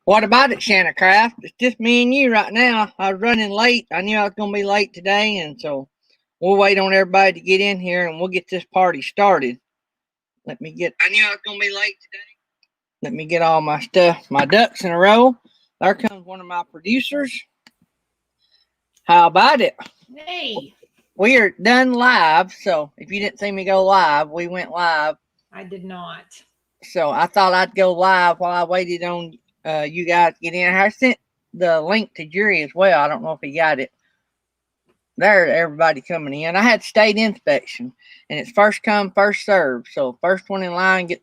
What about it, Shanna Craft? It's just me and you right now. I was running late. I knew I was going to be late today, and so we'll wait on everybody to get in here, and we'll get this party started. Let me get. I knew I was going to be late today. Let me get all my stuff, my ducks in a row. There comes one of my producers. How about it? Hey, We are done live, so if you didn't see me go live, we went live. I did not. So I thought I'd go live while I waited on you guys to get in. I sent the link to Jury as well. I don't know if he got it. There, everybody coming in. I had state inspection, and it's first come, first served. So first one in line get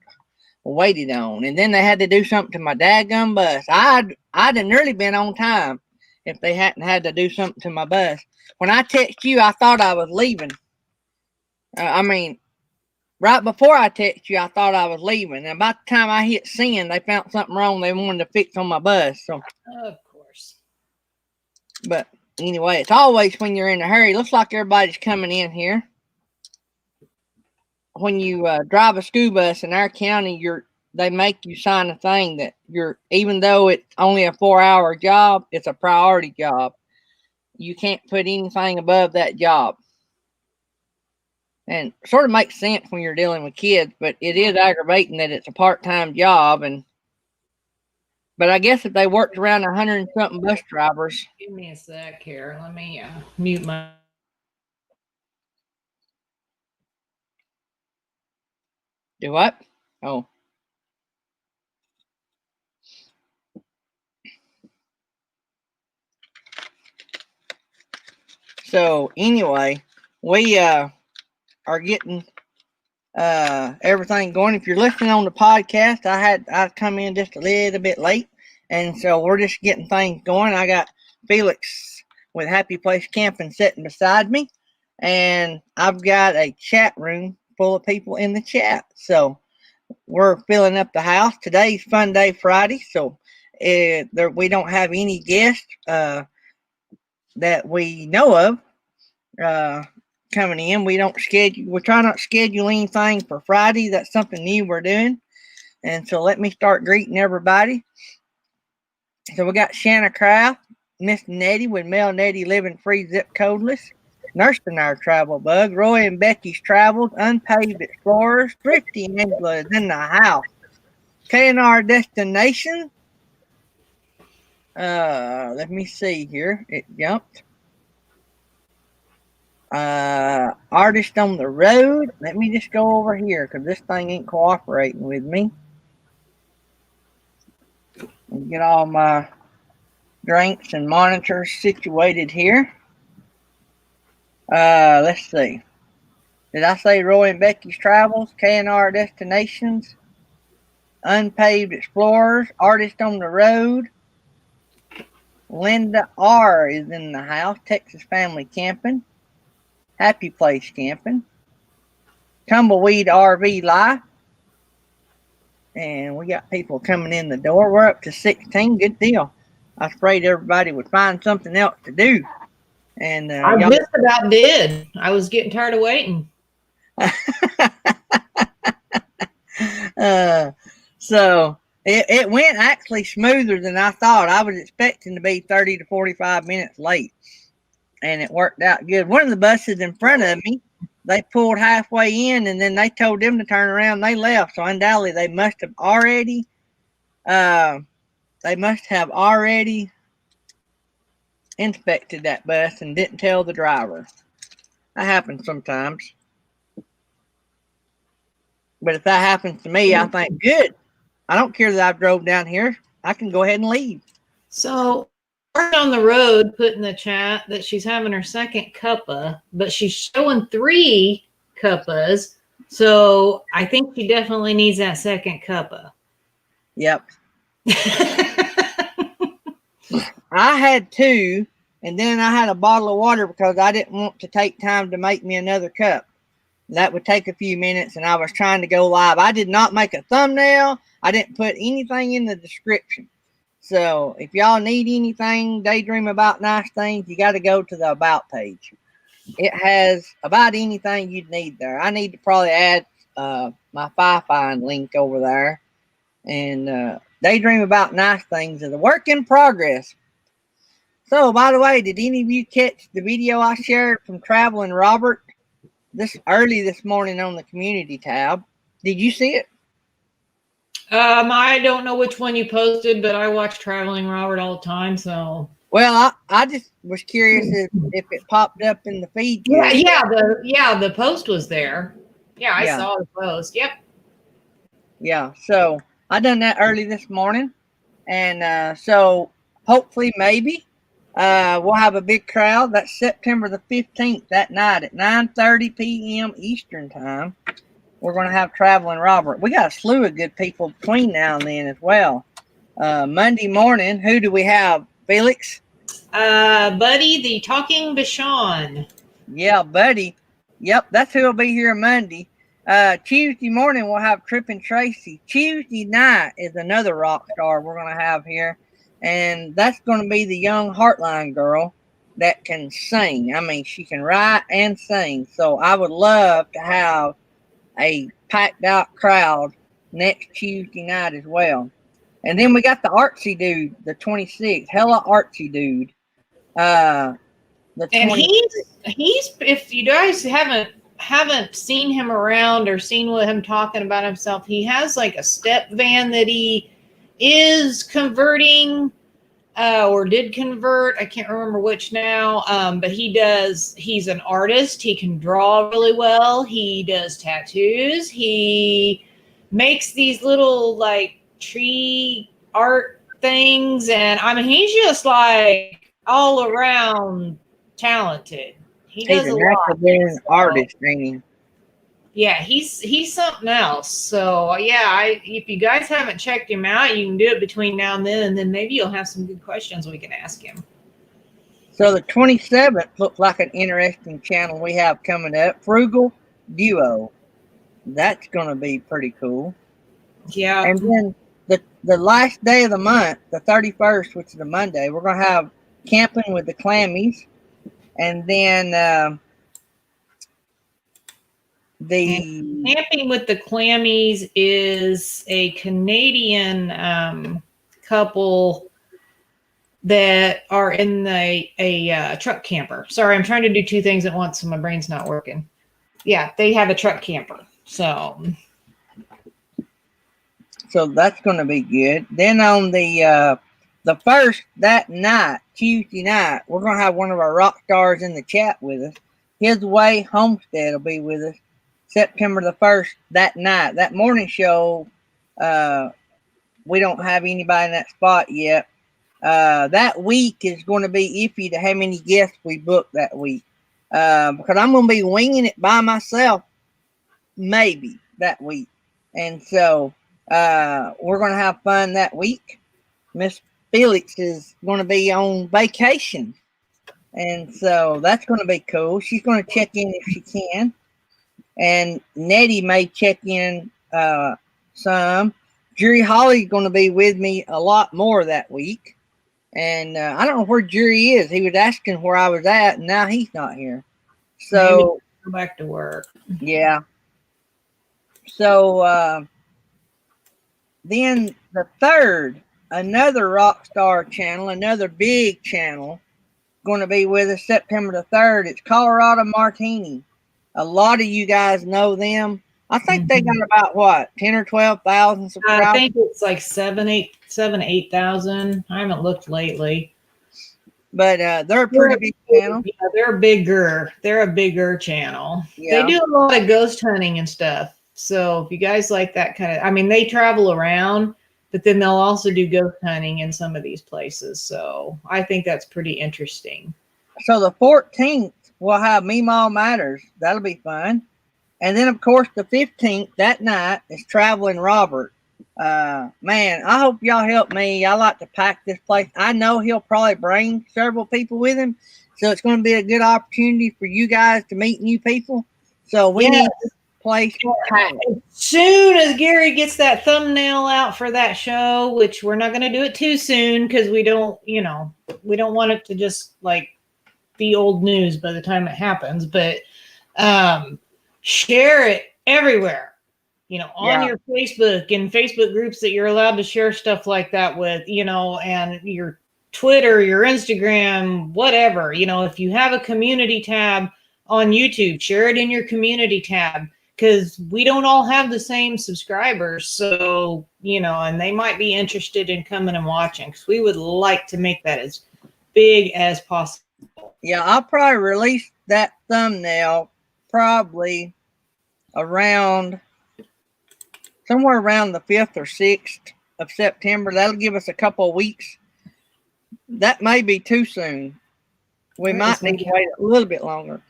waited on, and then they had to do something to my dadgum bus. I'd have nearly been on time if they hadn't had to do something to my bus. When I text you, I thought I was leaving. I mean, right before I text you, I thought I was leaving. And about the time I hit send, they found something wrong they wanted to fix on my bus. So, Of course. but anyway, it's always when you're in a hurry. Looks like everybody's coming in here. When you drive a school bus in our county, they make you sign a thing that even though it's only a 4-hour job, it's a priority job. You can't put anything above that job. And sort of makes sense when you're dealing with kids, but it is aggravating that it's a part-time job. But I guess if they worked around 100 and something bus drivers. Give me a sec here. Let me mute my. Do what? Oh. So anyway, we are getting everything going. If you're listening on the podcast, I come in just a little bit late, and so we're just getting things going. I got Felix with Happy Place Camping sitting beside me, and I've got a chat room full of people in the chat. So we're filling up the house. Today's Fun Day Friday, so we don't have any guests that we know of coming in. We try not to schedule anything for Friday. That's something new we're doing. And so let me start greeting everybody. So we got Shanna Craft, Miss Nettie with Mel Nettie Living Free Zip Codeless, Nursing Our Travel Bug, Roy and Becky's Travels, Unpaved Explorers, Thrifty Angela is in the house, KNR Destination. Let me see here. It jumped. Artist on the road. Let me just go over here because this thing ain't cooperating with me. Get all my drinks and monitors situated here. Let's see. Did I say Roy and Becky's Travels, KNR Destinations, Unpaved Explorers, Artist on the Road? Linda R. is in the house, Texas Family Camping, Happy Place Camping, Tumbleweed RV Life, and we got people coming in the door. We're up to 16. Good deal. I was afraid everybody would find something else to do. And I just about did. I was getting tired of waiting. So it went actually smoother than I thought. I was expecting to be 30 to 45 minutes late, and it worked out good. One of the buses in front of me, they pulled halfway in, and then they told them to turn around. They left, so undoubtedly they must have already inspected that bus and didn't tell the driver. That happens sometimes. But if that happens to me, I think, good. I don't care that I drove down here. I can go ahead and leave. So, on the road put in the chat that she's having her second cuppa, but she's showing 3 cuppas. So, I think she definitely needs that second cuppa. Yep. I had 2, and then I had a bottle of water because I didn't want to take time to make me another cup. That would take a few minutes, and I was trying to go live. I did not make a thumbnail. I didn't put anything in the description. So if y'all need anything, daydream about nice things, you got to go to the About page. It has about anything you'd need there. I need to probably add my Fi-Fi link over there. And daydream about nice things is a work in progress. So, by the way, did any of you catch the video I shared from Traveling Robert this morning on the community tab? Did you see it? I don't know which one you posted, but I watch Traveling Robert all the time. So, well, I just was curious if it popped up in the feed. The post was there. Yeah, I saw the post. Yep. Yeah, so I done that early this morning, and so hopefully maybe we'll have a big crowd. That's September the 15th that night at 9:30 p.m. Eastern time. We're going to have Traveling Robert. We got a slew of good people between now and then as well. Monday morning, who do we have, Felix? Buddy, the Talking Bashan. Yeah, Buddy. Yep, that's who'll be here Monday. Tuesday morning, we'll have Trippin' Tracy. Tuesday night is another rock star we're going to have here. And that's going to be the young Heartline girl that can sing. I mean, she can write and sing. So I would love to have a packed out crowd next Tuesday night as well. And then we got the artsy dude, the 26th, hella artsy dude. And he's if you guys haven't seen him around or seen him talking about himself, he has like a step van that he is converting or did convert. I can't remember which now. But he's an artist. He can draw really well. He does tattoos. He makes these little like tree art things. And I mean, he's just like all around talented. He's a natural artist, ain't he? Yeah, he's something else. So yeah, if you guys haven't checked him out, you can do it between now and then maybe you'll have some good questions we can ask him. So the 27th looks like an interesting channel we have coming up. Frugal Duo. That's going to be pretty cool. Yeah. And then the last day of the month, the 31st, which is a Monday, we're going to have Camping with the Clammies. And then the Camping with the Clammies is a Canadian couple that are in a truck camper. Sorry, I'm trying to do two things at once, so my brain's not working. Yeah, they have a truck camper. So that's going to be good. Then on the first, that night, Tuesday night, we're going to have one of our rock stars in the chat with us. His Way Homestead will be with us September the 1st, that night. That morning show, we don't have anybody in that spot yet. That week is going to be iffy to how many guests we book that week. Because I'm going to be winging it by myself, maybe, that week. And so we're going to have fun that week. Miss Felix is going to be on vacation. And so that's going to be cool. She's going to check in if she can. And Nettie may check in some. Jury Holly's going to be with me a lot more that week. And I don't know where Jury is. He was asking where I was at, and now he's not here. So go back to work. Yeah. So then the 3rd, another rock star channel, another big channel, going to be with us September the 3rd. It's Colorado Martini. A lot of you guys know them. I think they got about what, 10 or 12,000 subscribers. I think it's like 8,000. I haven't looked lately. But they're a pretty big channel. Yeah, they're bigger. They're a bigger channel. Yeah. They do a lot of ghost hunting and stuff. So if you guys like that kind of, I mean, they travel around, but then they'll also do ghost hunting in some of these places. So I think that's pretty interesting. So the 14th, we'll have Meemaw Matters. That'll be fun. And then, of course, the 15th, that night, is Traveling Robert. Man, I hope y'all help me. I like to pack this place. I know he'll probably bring several people with him. So it's going to be a good opportunity for you guys to meet new people. So we need this place packed. As soon as Gary gets that thumbnail out for that show, which we're not going to do it too soon because we don't want it to just like be old news by the time it happens. But share it everywhere. on Yeah. your Facebook and Facebook groups that you're allowed to share stuff like that with, and your Twitter, your Instagram, whatever. If you have a community tab on YouTube, share it in your community tab, because we don't all have the same subscribers. So, and they might be interested in coming and watching, because we would like to make that as big as possible. Yeah, I'll probably release that thumbnail probably somewhere around the 5th or 6th of September. That'll give us a couple of weeks. That may be too soon. We might need to wait a little bit longer.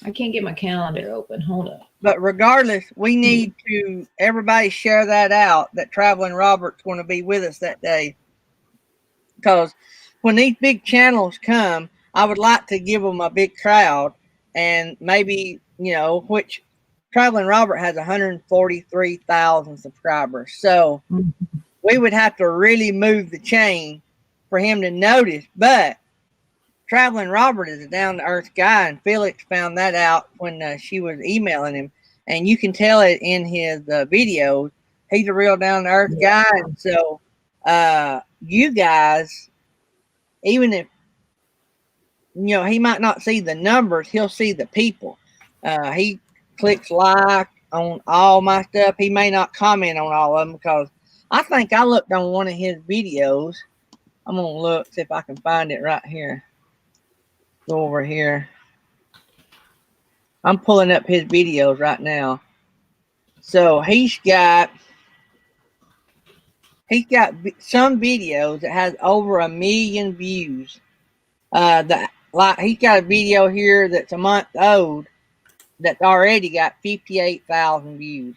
I can't get my calendar open. Hold up. But regardless, we need to everybody share that out, that Traveling Robert's going to be with us that day. Because when these big channels come, I would like to give them a big crowd, and maybe, which Traveling Robert has 143,000 subscribers. So we would have to really move the chain for him to notice. But Traveling Robert is a down-to-earth guy, and Felix found that out when she was emailing him. And you can tell it in his videos. He's a real down-to-earth guy. And so you guys, even if, he might not see the numbers, he'll see the people. He clicks like on all my stuff. He may not comment on all of them, because I think I looked on one of his videos. I'm going to look, see if I can find it right here. Go over here. I'm pulling up his videos right now. So he's got some videos that has over 1 million views. He's got a video here that's a month old that's already got 58,000 views.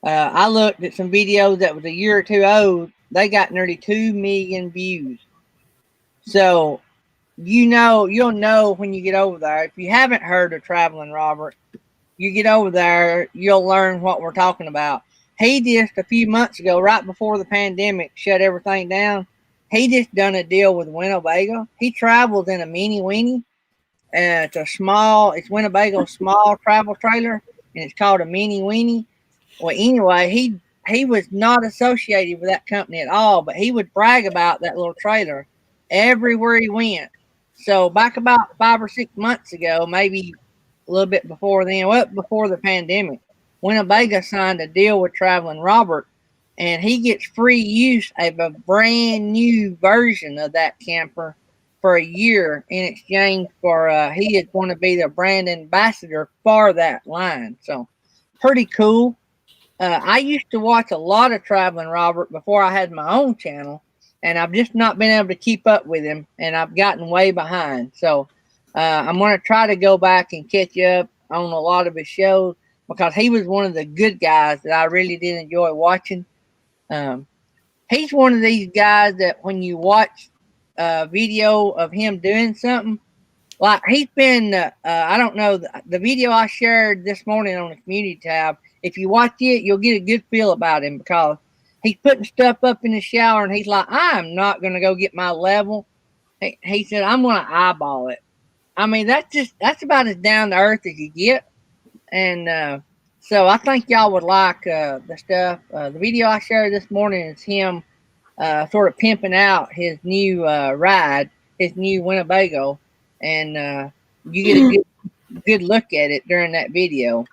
I looked at some videos that was a year or two old. They got nearly 2 million views. So, you'll know when you get over there. If you haven't heard of Traveling Robert, you get over there, you'll learn what we're talking about. He just a few months ago, right before the pandemic shut everything down, he just done a deal with Winnebago. He travels in a mini weenie. It's Winnebago's small travel trailer, and it's called a mini weenie. Well, anyway, he was not associated with that company at all, but he would brag about that little trailer everywhere he went. So back about 5 or 6 months ago, maybe a little bit before then, before the pandemic, Winnebago signed a deal with Traveling Robert, and he gets free use of a brand new version of that camper for a year in exchange for he is going to be the brand ambassador for that line. So pretty cool. I used to watch a lot of Traveling Robert before I had my own channel, and I've just not been able to keep up with him, and I've gotten way behind. So I'm going to try to go back and catch up on a lot of his shows, because he was one of the good guys that I really did enjoy watching. He's one of these guys that when you watch a video of him doing something, like he's been, I don't know, the video I shared this morning on the community tab, if you watch it, you'll get a good feel about him, because he's putting stuff up in the shower, and he's like, I'm not going to go get my level. He said, I'm going to eyeball it. I mean, that's about as down to earth as you get. And so I think y'all would like the stuff. The video I shared this morning is him sort of pimping out his new ride, his new Winnebago, and you get a good look at it during that video.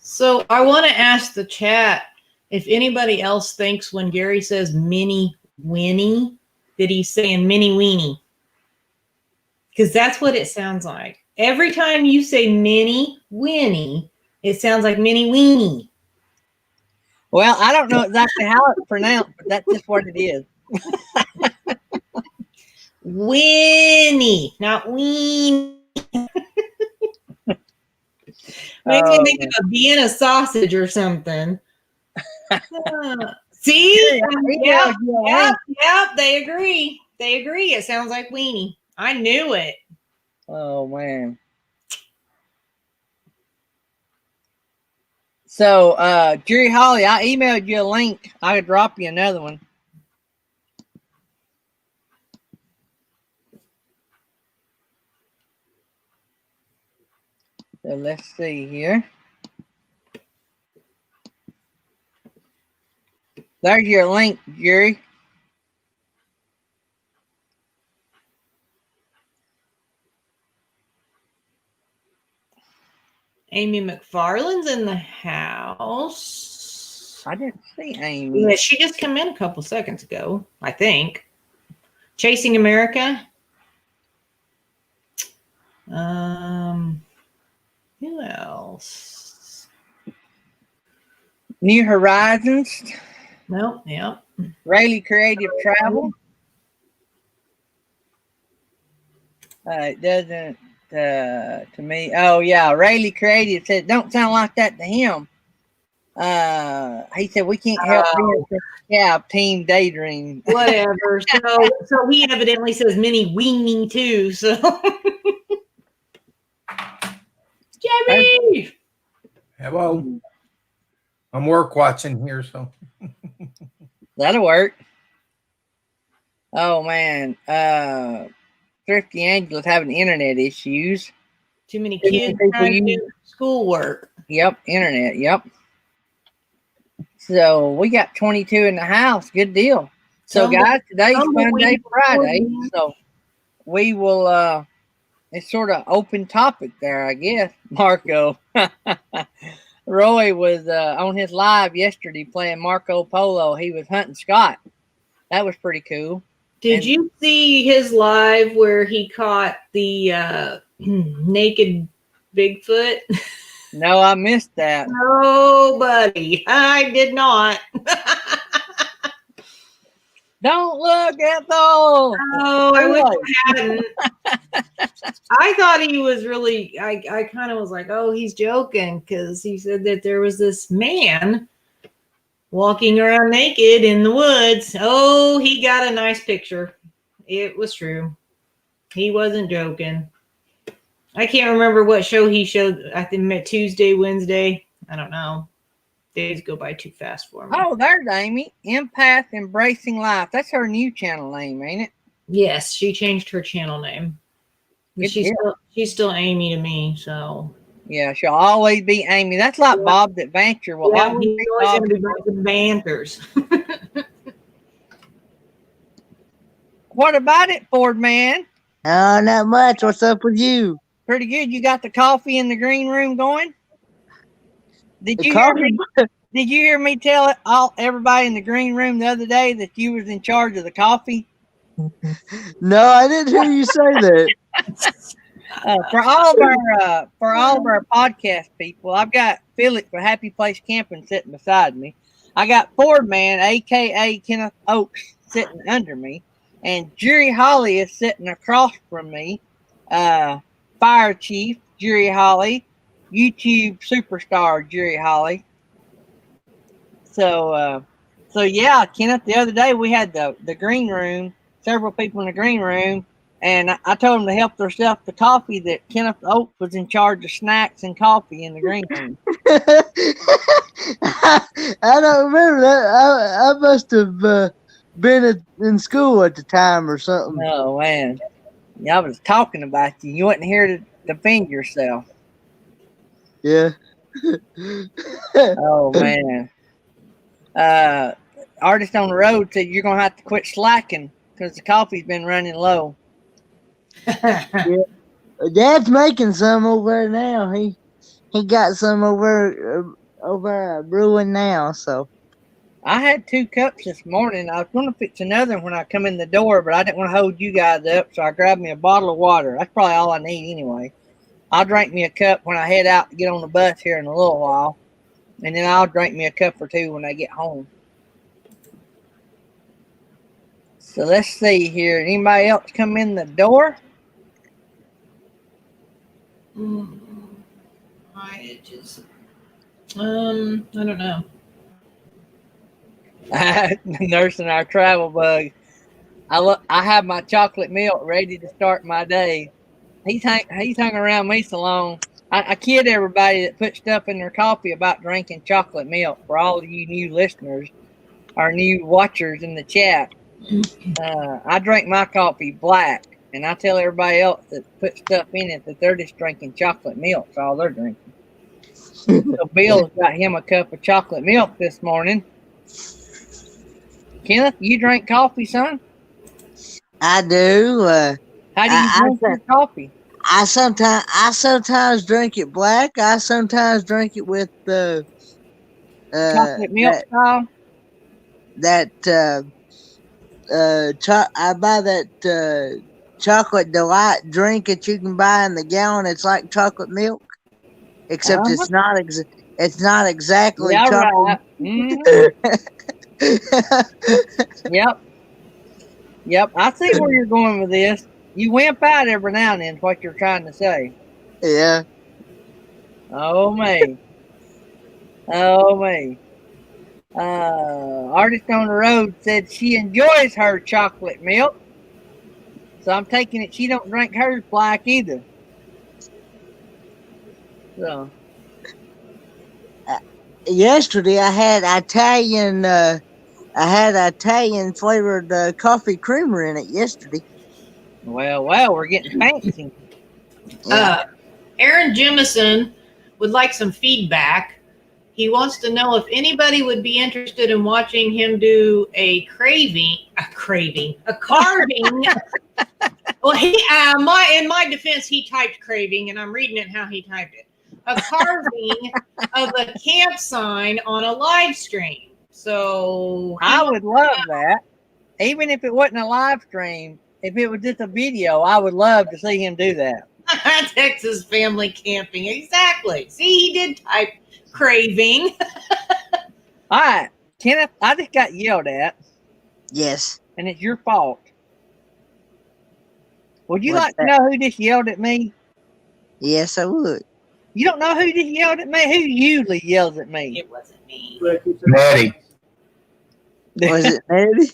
So I want to ask the chat if anybody else thinks when Gary says mini Winnie that he's saying mini weenie, because that's what it sounds like. Every time you say mini Winnie, it sounds like mini weenie. Well, I don't know exactly how it's pronounced, but that's just what it is. Winnie, not weenie. Makes me think of a Vienna sausage or something. See? Yep, they agree. They agree. It sounds like weenie. I knew it. Oh, man. So, Jerry Holly, I emailed you a link. I could drop you another one. So let's see here. There's your link, Jerry. Amy McFarland's in the house. I didn't see Amy. Yeah, she just came in a couple seconds ago, I think. Chasing America. Who else? New Horizons. Nope. Yep. Rayleigh Creative Travel. It doesn't to me. Oh yeah, Rayleigh Creative said don't sound like that to him. He said we can't help Team Daydream. Whatever. So he evidently says mini weenie too. So Jerry. Hello. I'm work watching here, so That'll work. Oh man, Thrifty Angela's having internet issues. Too many kids trying to do schoolwork. Yep, internet. Yep. So we got 22 in the house. Good deal. So guys, today's Fun Day Friday. So we will it's sort of open topic there, I guess. Marco. Roy was on his live yesterday playing Marco Polo. He was hunting Scott. That was pretty cool. Did you see his live where he caught the naked Bigfoot? No, I missed that. No, buddy, I did not. Don't look at those. Oh, I wish I hadn't. I thought he was really, I kind of was like, oh, he's joking because he said that there was this man walking around naked in the woods. Oh, he got a nice picture. It was true. He wasn't joking. I can't remember what show he showed. I think Tuesday, Wednesday. I don't know. Days go by too fast for me. Oh, there's Amy. Empath Embracing Life. That's her new channel name, ain't it? Yes, she changed her channel name. She's still Amy to me, so. Yeah, she'll always be Amy. That's like Bob the Adventure. Will always be Bob the Banters. What about it, Ford man? Oh, not much. What's up with you? Pretty good. You got the coffee in the green room going? Did you hear me tell everybody in the green room the other day that you was in charge of the coffee? No, I didn't hear you say that. For all of our podcast people, I've got Felix for Happy Place Camping sitting beside me. I got Ford Man, aka Kenneth Oaks, sitting under me, and Jerry Holly is sitting across from me. Fire Chief Jerry Holly, YouTube superstar Jerry Holly. So yeah, Kenneth. The other day we had the green room, several people in the green room. And I told them to help themselves to coffee that Kenneth Oak was in charge of snacks and coffee in the green room. I don't remember that. I must have been in school at the time or something. Oh, man. I was talking about you. You wasn't here to defend yourself. Yeah. Oh, man. Artist on the Road said you're going to have to quit slacking because the coffee's been running low. Yeah. Dad's making some over there now. He got some over brewing now. So I had 2 cups this morning. I was going to fix another when I come in the door, but I didn't want to hold you guys up, so I grabbed me a bottle of water. That's probably all I need anyway. I'll drink me a cup when I head out to get on the bus here in a little while, and then I'll drink me a cup or 2 when I get home. So let's see here. Anybody else come in the door? I don't know. Nursing our travel bug. I have my chocolate milk ready to start my day. He's hung around me so long. I kid everybody that put stuff in their coffee about drinking chocolate milk. For all of you new listeners, our new watchers in the chat, I drink my coffee black. And I tell everybody else that put stuff in it that they're just drinking chocolate milk. That's all they're drinking. So Bill's got him a cup of chocolate milk this morning. Kenneth, you drink coffee, son? I do. How do you I drink your coffee? I sometimes drink it black. I sometimes drink it with Chocolate milk style? I buy that chocolate delight drink that you can buy in the gallon. It's like chocolate milk, except Uh-huh. it's not exactly Yeah, chocolate. right. Yep. Yep. I see where you're going with this. You wimp out every now and then, is what you're trying to say. Yeah. Oh, me. Oh, me. Artist on the Road said she enjoys her chocolate milk. So I'm taking it she don't drink hers black either. So Yesterday I had Italian flavored coffee creamer in it yesterday. well, we're getting fancy. Yeah. Aaron Jemison would like some feedback. He wants to know if anybody would be interested in watching him do a carving. Well, in my defense, he typed craving, and I'm reading it how he typed it. A carving of a camp sign on a live stream. So I would love that. Even if it wasn't a live stream, if it was just a video, I would love to see him do that. Texas family camping. Exactly. See, he did type craving. All right, Kenneth, I just got yelled at, Yes. and it's your fault. Would you What's like to know who just yelled at me? Yes, I would. You don't know who just yelled at me? Who usually yells at me? It wasn't me. Maddie. Was it Eddie?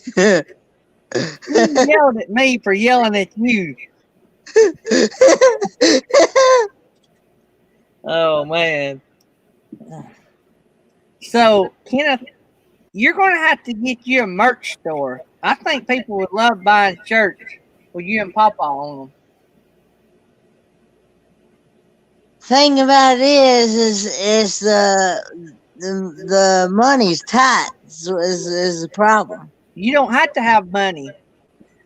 Who yelled at me for yelling at you? Oh, man. So, Kenneth, you're going to have to get you a merch store. I think people would love buying shirts with you and Papa on them. Thing about it is the money's tight is the problem. You don't have to have money.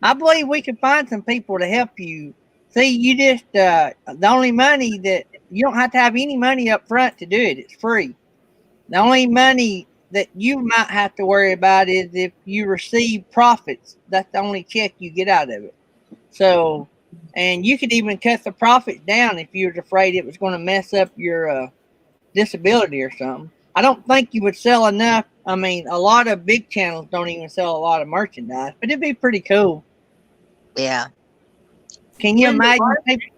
I believe we can find some people to help you. See, you just, the only money that, you don't have to have any money up front to do it. It's free. The only money that you might have to worry about is if you receive profits. That's the only check you get out of it. So, and you could even cut the profits down if you was afraid it was going to mess up your disability or something. I don't think you would sell enough. I mean, a lot of big channels don't even sell a lot of merchandise, but it'd be pretty cool. Yeah. Can you imagine people?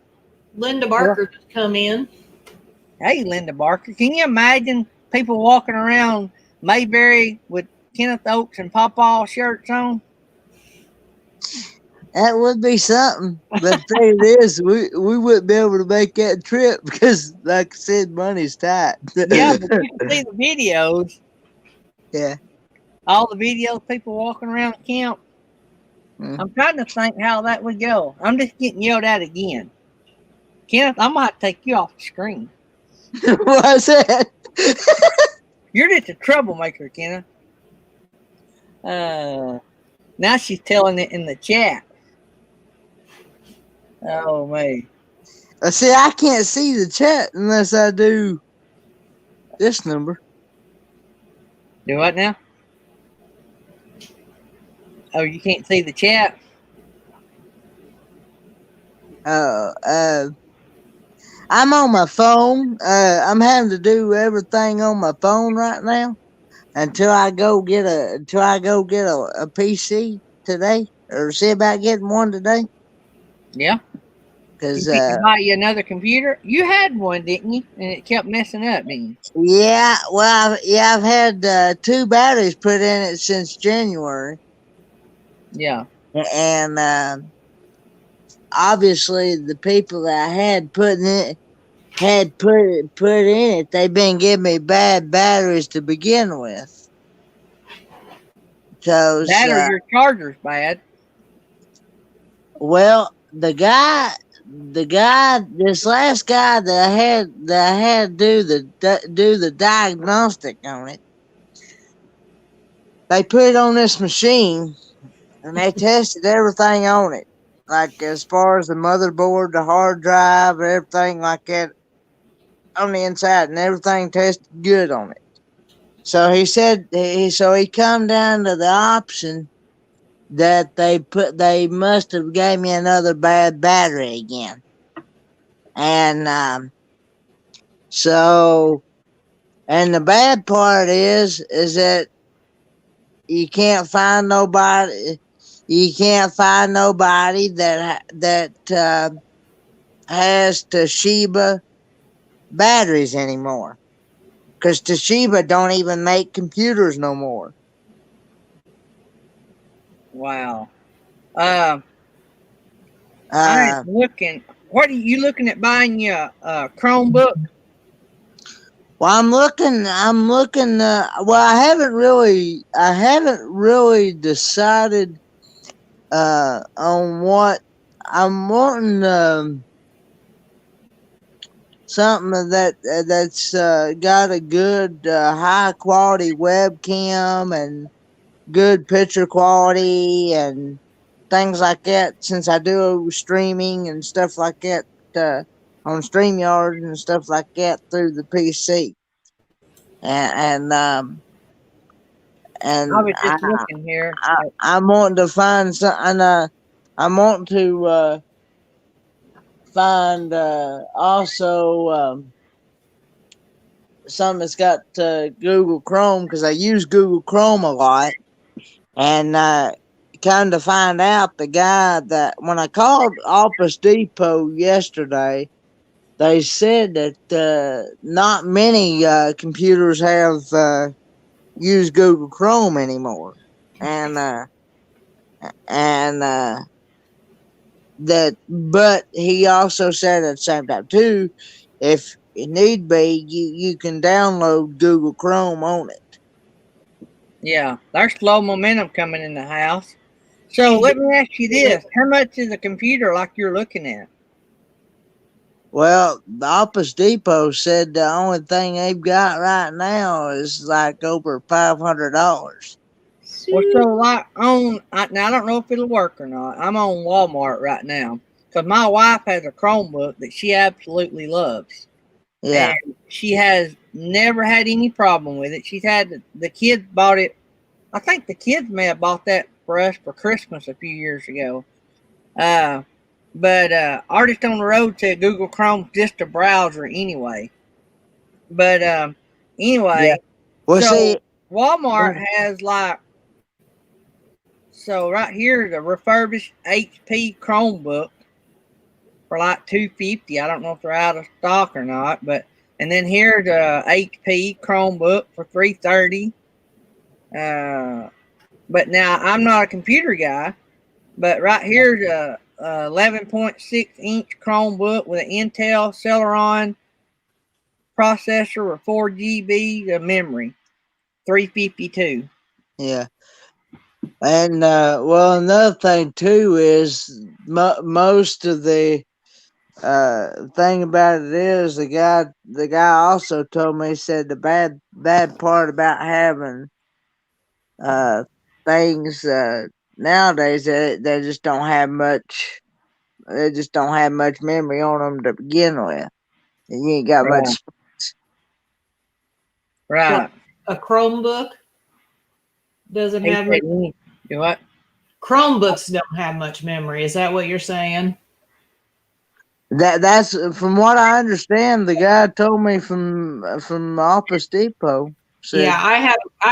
Linda Barker just come in. Hey, Linda Barker, can you imagine people walking around Mayberry with Kenneth Oaks and Pawpaw shirts on? That would be something. But the thing is, we wouldn't be able to make that trip because, like I said, money's tight. Yeah, but you can see the videos. Yeah. All the videos, people walking around the camp. I'm trying to think how that would go. I'm just getting yelled at again. Kenneth, I might take you off the screen. What's that? You're just a troublemaker, Kenneth. Now she's telling it in the chat. Oh, man. See, I can't see the chat unless I do this number. Do what now? Oh, you can't see the chat? I'm on my phone. I'm having to do everything on my phone right now until I go get a PC today, or see about getting one today. Yeah. Because you can buy you another computer. You had one, didn't you? And it kept messing up, didn't you? yeah, well, I've had 2 batteries put in it since January. Yeah. And obviously the people that I had put in it, they've been giving me bad batteries to begin with. So that or your charger's bad. Well, this last guy that I had do the diagnostic on it, they put it on this machine and they tested everything on it, like as far as the motherboard, the hard drive, and everything like that on the inside, and everything tested good on it. So he said, he come down to the option that they must have gave me another bad battery again, and so, and the bad part is that you can't find nobody. You can't find nobody that has Toshiba batteries anymore, because Toshiba don't even make computers no more. Wow. Uh, I'm looking. What are you looking at buying you a Chromebook? well, I'm looking. Well, I haven't really decided on what I'm wanting. Something that's got a good high quality webcam and good picture quality and things like that. Since I do streaming and stuff like that on StreamYard and stuff like that through the PC, and I was just looking here. I'm wanting to find something. I'm wanting to find also something that's got Google Chrome, because I use Google Chrome a lot, and come to find out, the guy that when I called Office Depot yesterday, they said that not many computers have used Google Chrome anymore, and that, but he also said at the same time too, if it need be, you can download Google Chrome on it. Yeah, there's slow momentum coming in the house. So let me ask you this: how much is a computer like you're looking at? Well, the Office Depot said the only thing they've got right now is like over $500. Well, so like now I don't know if it'll work or not. I'm on Walmart right now because my wife has a Chromebook that she absolutely loves. Yeah, And she has never had any problem with it. She's had the kids bought it. I think the kids may have bought that for us for Christmas a few years ago. But Artist on the Road said Google Chrome's just a browser anyway. But anyway, yeah. Well, so see, Walmart has so right here the refurbished HP Chromebook for like $250. I don't know if they're out of stock or not, but and then here's the HP Chromebook for $330. But now I'm not a computer guy, but right here's a 11.6 inch Chromebook with an Intel Celeron processor with 4 GB of memory, $352. yeah. And well, another thing too is most of the thing about it is the guy also told me, he said the bad part about having things nowadays, they just don't have much. They just don't have much memory on them to begin with. And you ain't got Right. much. Right. A Chromebook doesn't have You what? Chromebooks don't have much memory. Is that what you're saying? That's from what I understand. The guy told me from Office Depot. Said, Yeah, I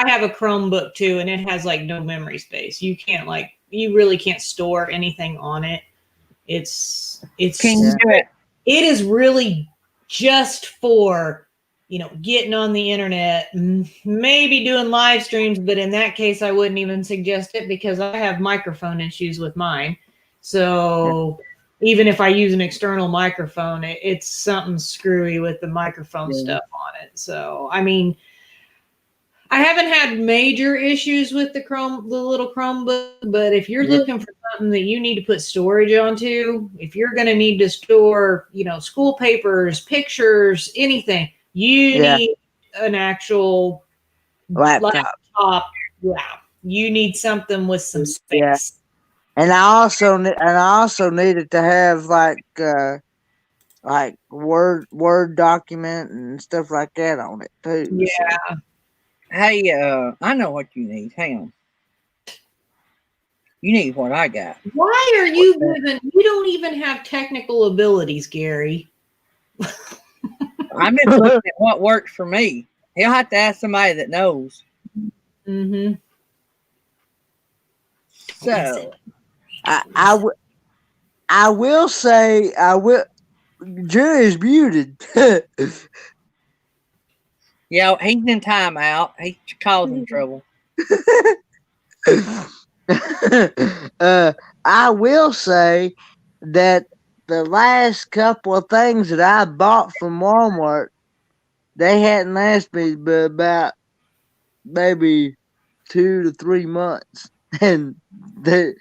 have a Chromebook too, and it has like no memory space. You really can't store anything on it. It's Can you do it? It is really just for, getting on the internet, maybe doing live streams, but in that case I wouldn't even suggest it because I have microphone issues with mine. So even if I use an external microphone, it's something screwy with the microphone stuff on it. So I mean, I haven't had major issues with the little Chromebook, but if you're looking for something that you need to put storage onto, if you're going to need to store, school papers, pictures, anything, you need an actual laptop. Yeah. you need something with some Yeah. space. And I also needed to have like Word document and stuff like that on it too. So. Yeah. Hey, I know what you need. Hang on. You need what I got. Why are you you don't even have technical abilities, Gary? I'm just looking at what works for me. He'll have to ask somebody that knows. Mm-hmm. So, I will say Jerry's muted. yeah, he's in timeout. He's causing trouble. I will say that the last couple of things that I bought from Walmart, they hadn't lasted me but about maybe 2 to 3 months, and they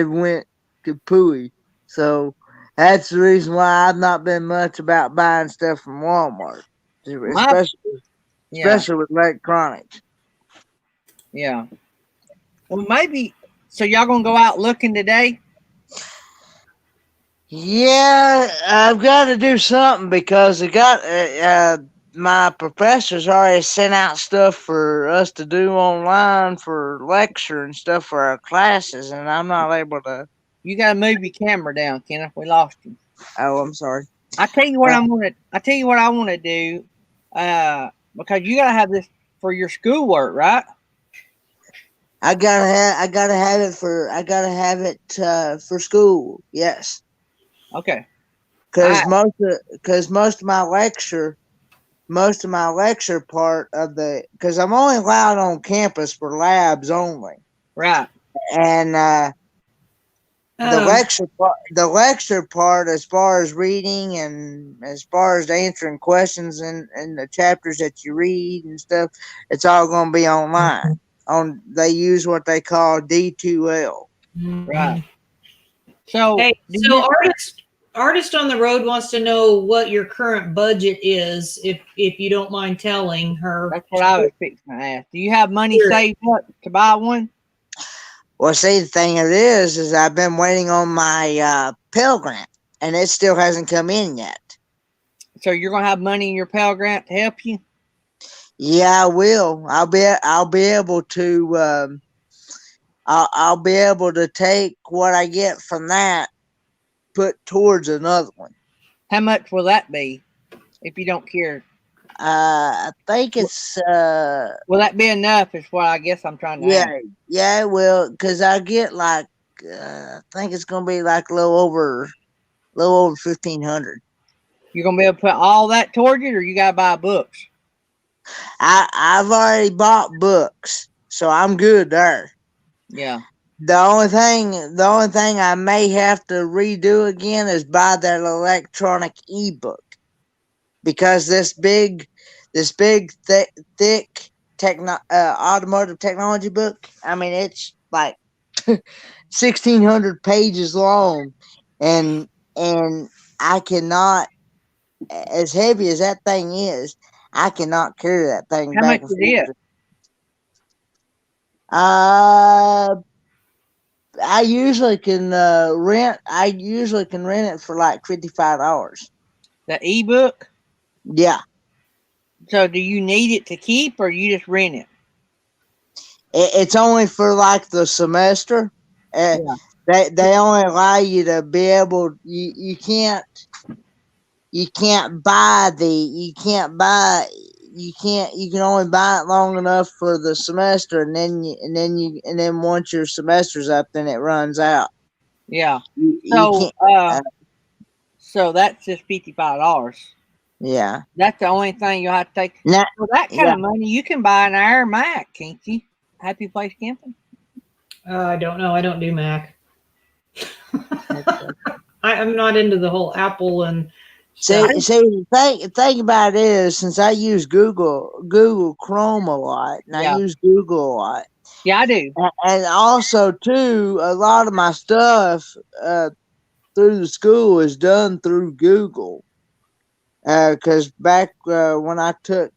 went kapooey. So that's the reason why I've not been much about buying stuff from Walmart, especially Yeah, with electronics. yeah. Well, maybe. So y'all gonna go out looking today? Yeah, I've got to do something because my professors already sent out stuff for us to do online for lecture and stuff for our classes, and I'm not able to. You gotta move your camera down, Kenneth. We lost you. Oh, I'm sorry. I tell you what I tell you what I want to do. Because you gotta have this for your schoolwork, right? I gotta have it for school. Yes, Okay. because All most of my lecture part of because I'm only allowed on campus for labs only, right. and the lecture part, as far as reading and as far as answering questions in the chapters that you read and stuff, it's all going to be online. They use what they call D2L. Right. So, Hey, so artist on the road wants to know what your current budget is, if you don't mind telling her. that's what I was fixing to ask. Do you have money Sure. saved up to buy one? Well, see, the thing of it is I've been waiting on my Pell Grant, and it still hasn't come in yet. So you're gonna have money in your Pell Grant to help you? Yeah, I will. I'll be able to. I'll be able to take what I get from that, put towards another one. How much will that be? If you don't care, I think it's will that be enough? Is what I guess I'm trying to ask. yeah, it will, because I get like I think it's gonna be like a little over 1,500. You're gonna be able to put all that towards it, or you gotta buy books? I've already bought books, so I'm good there. Yeah. The only thing I may have to redo again is buy that electronic ebook, because this big thick automotive technology book, I mean, it's like 1,600 pages long, and I cannot, as heavy as that thing is, I cannot carry that thing How back much and is it? forth. I usually can rent it for like $55. The ebook. Yeah. So do you need it to keep, or you just rent it? It's only for like the semester. Yeah. They only allow you to be able. You can't buy you can only buy it long enough for the semester, and then once your semester's up, then it runs out. Yeah. You So can't. so that's just $55. Yeah. That's the only thing you'll have to take. Now, For that kind of money, you can buy an Air Mac, can't you? Happy Place Camping. I don't know. I don't do Mac. I'm not into the whole Apple and See, the thing about it is, since I use Google Chrome a lot, and I use Google a lot. Yeah, I do. And also, too, a lot of my stuff through the school is done through Google. Because back when I took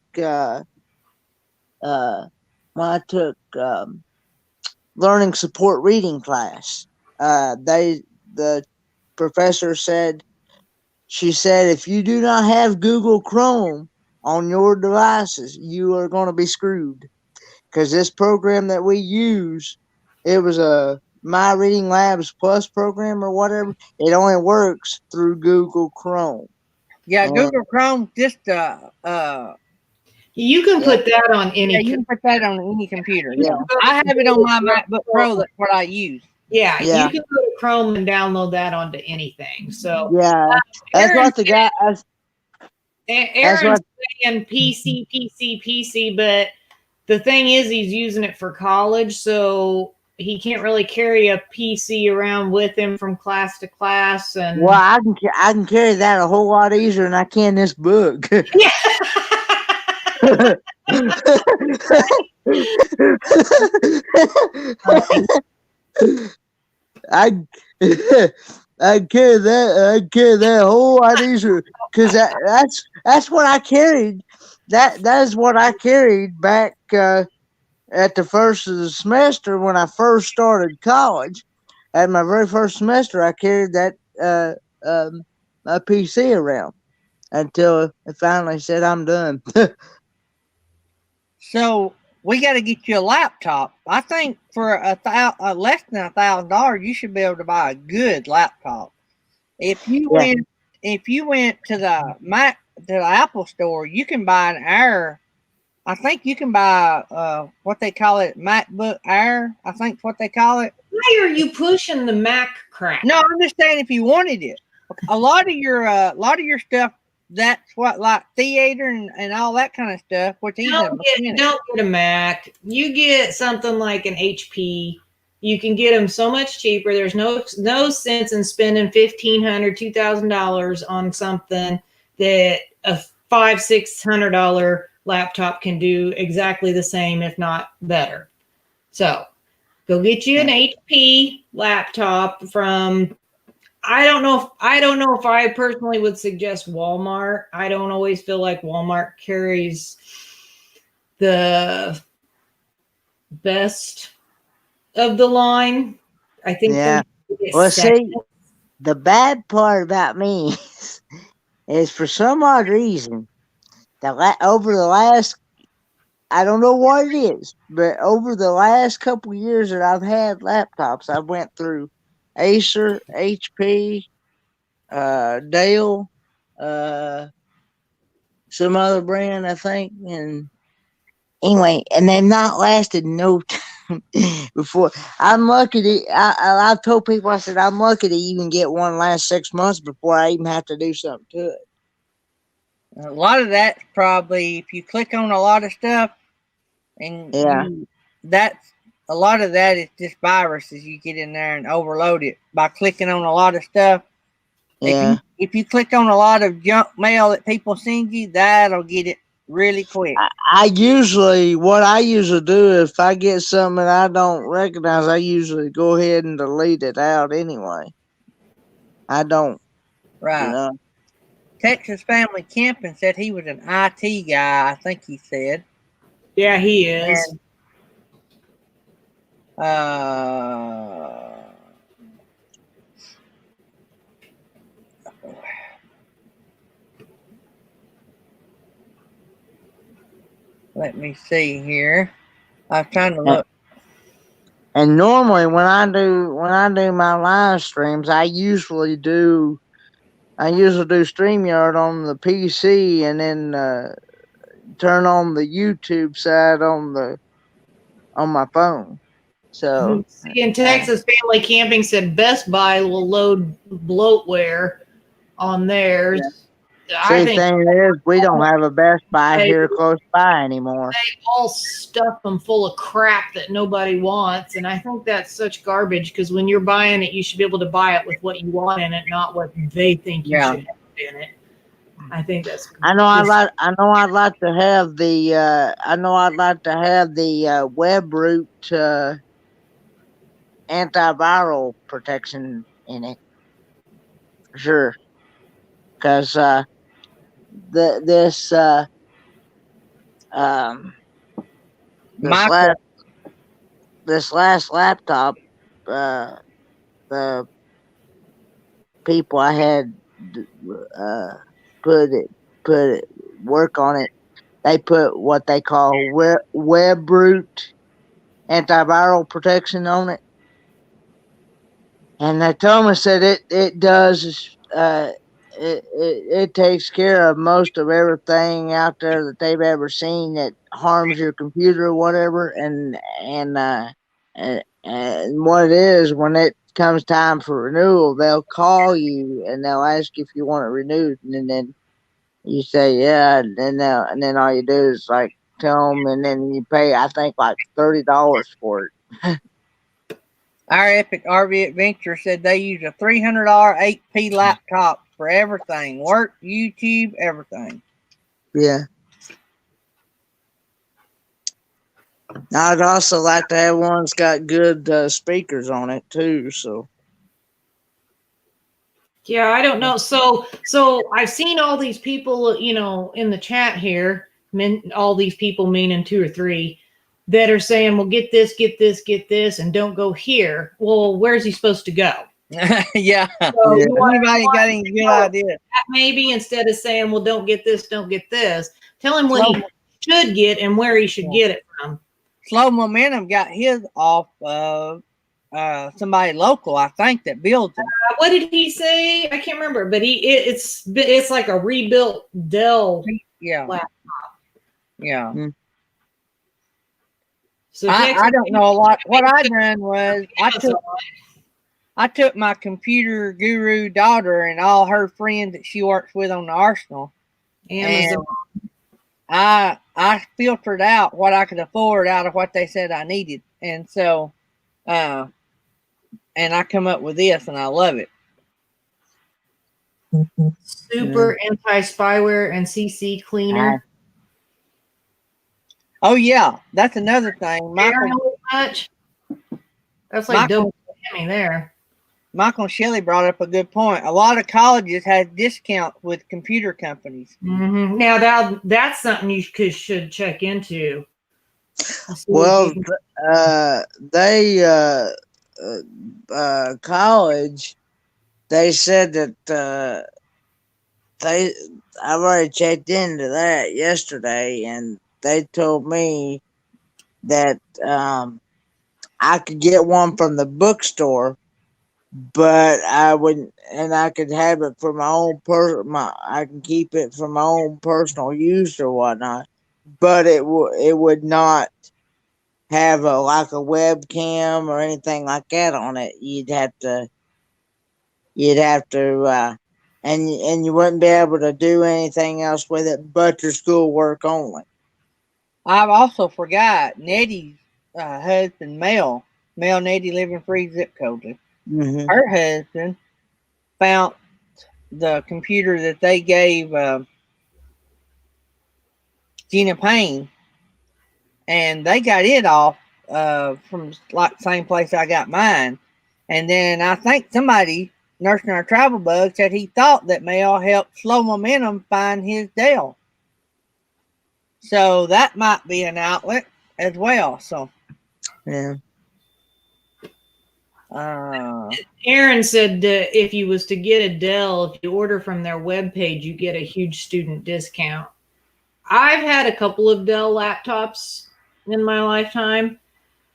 learning support reading class. The professor said, she said, if you do not have Google Chrome on your devices, you are going to be screwed. Because this program that we use, it was a My Reading Labs Plus program or whatever. It only works through Google Chrome. Yeah, And Google Chrome just You can Yeah. put that on any. yeah, you can put that on any computer. Yeah. I have it on my MacBook Pro. That's what I use. Yeah, Yeah. you can go to Chrome and download that onto anything. So yeah, that's Aaron's what the guy. Aaron's what- saying PC, but the thing is, he's using it for college, so he can't really carry a PC around with him from class to class. And Well, I can carry that a whole lot easier than I can this book. yeah. I I carry that a whole lot easier because that's what I carried. That is what I carried back at the first of the semester when I first started college. At my very first semester, I carried that a PC around until it finally said I'm done. So we got to get you a laptop. I think for less than $1,000, you should be able to buy a good laptop. If you Yeah. went to the Apple store, you can buy an Air. I think you can buy what they call it, MacBook Air. I think what they call it. Why are you pushing the Mac crap? No, I'm just saying if you wanted it. A lot of your stuff, that's what, like theater and all that kind of stuff, which he's Don't get a Mac. You get something like an HP. You can get them so much cheaper. There's no sense in spending $1,500, $2,000 on something that a $500-$600 laptop can do exactly the same, if not better. So go get you an HP laptop from. I don't know if I personally would suggest Walmart. I don't always feel like Walmart carries the best of the line. I think. Yeah. Well, see, the bad part about me is for some odd reason, over the last, I don't know what it is, but over the last couple years that I've had laptops, I went through Acer, HP, Dell, some other brand, I think, and anyway, and they've not lasted no time before. I'm lucky to. I've told people, I said I'm lucky to even get one last 6 months before I even have to do something to it. A lot of that's probably if you click on a lot of stuff, and Yeah. that's a lot of that is just viruses you get in there and overload it by clicking on a lot of stuff. Yeah. If you click on a lot of junk mail that people send you, that'll get it really quick. What I usually do if I get something that I don't recognize, I usually go ahead and delete it out anyway. I don't, Right. you know. Texas Family Camping said he was an IT guy, I think he said. Yeah, he is. And, let me see here. I was trying to look. And normally when I do my live streams, I usually do StreamYard on the PC and then turn on the YouTube side on my phone. So In Texas, Family Camping said Best Buy will load bloatware on theirs. I think thing is, we don't have a Best Buy here close by anymore. they all stuff them full of crap that nobody wants, and I think that's such garbage because when you're buying it, you should be able to buy it with what you want in it, not what they think you should have in it. I think that's. I'd like to have the WebRoot antiviral protection in it. Sure. Because this this last laptop, the people I had put it work on it. They put what they call WebRoot antiviral protection on it, and they told me said it does it takes care of most of everything out there that they've ever seen that harms your computer or whatever, and what it is, when it comes time for renewal, they'll call you and they'll ask you if you want it renewed, and then you say yeah, and then all you do is like tell them, and then you pay, I think, like $30 for it. Our Epic RV Adventure said they use a $300 HP laptop for everything, work, YouTube, everything. Yeah. I'd also like to have one that's got good speakers on it too. So Yeah, I don't know. So I've seen all these people, you know, in the chat here, all these people, meaning 2 or 3, that are saying, well, get this, and don't go here. Well, where's he supposed to go? Yeah. So Yeah. Anybody got any good idea? maybe instead of saying, well, don't get this, tell him what he should get and where he should get it from. Slow Momentum got his off of somebody local, I think, that builds them. What did he say? I can't remember, but it's like a rebuilt Dell. Yeah. laptop. Yeah. So I don't know a lot. What I done was I took my computer guru daughter and all her friends that she works with on the Arsenal, Amazon. and I filtered out what I could afford out of what they said I needed, and so and I come up with this, and I love it. Super anti-spyware and CC cleaner. Oh yeah, that's another thing. Much. That's like double whammy there. Michael Shelley brought up a good point. A lot of colleges have discounts with computer companies. Mm-hmm. Now that's something you should check into. well, college, they said that I've already checked into that yesterday, and they told me that I could get one from the bookstore, but I wouldn't, and I could have it for my own I can keep it for my own personal use or whatnot, but it would not have like a webcam or anything like that on it. You'd have to, and you wouldn't be able to do anything else with it but your schoolwork only. I've also forgot Nettie's husband, Mel Nettie, living free zip code. Mm-hmm. Her husband found the computer that they gave Gina Payne, and they got it off from like the same place I got mine. And then I think somebody, Nursing Our Travel Bug, said he thought that Mel helped Slow Momentum find his Dell. So that might be an outlet as well. So yeah. Aaron said if you was to get a Dell, if you order from their webpage, you get a huge student discount. I've had a couple of Dell laptops in my lifetime.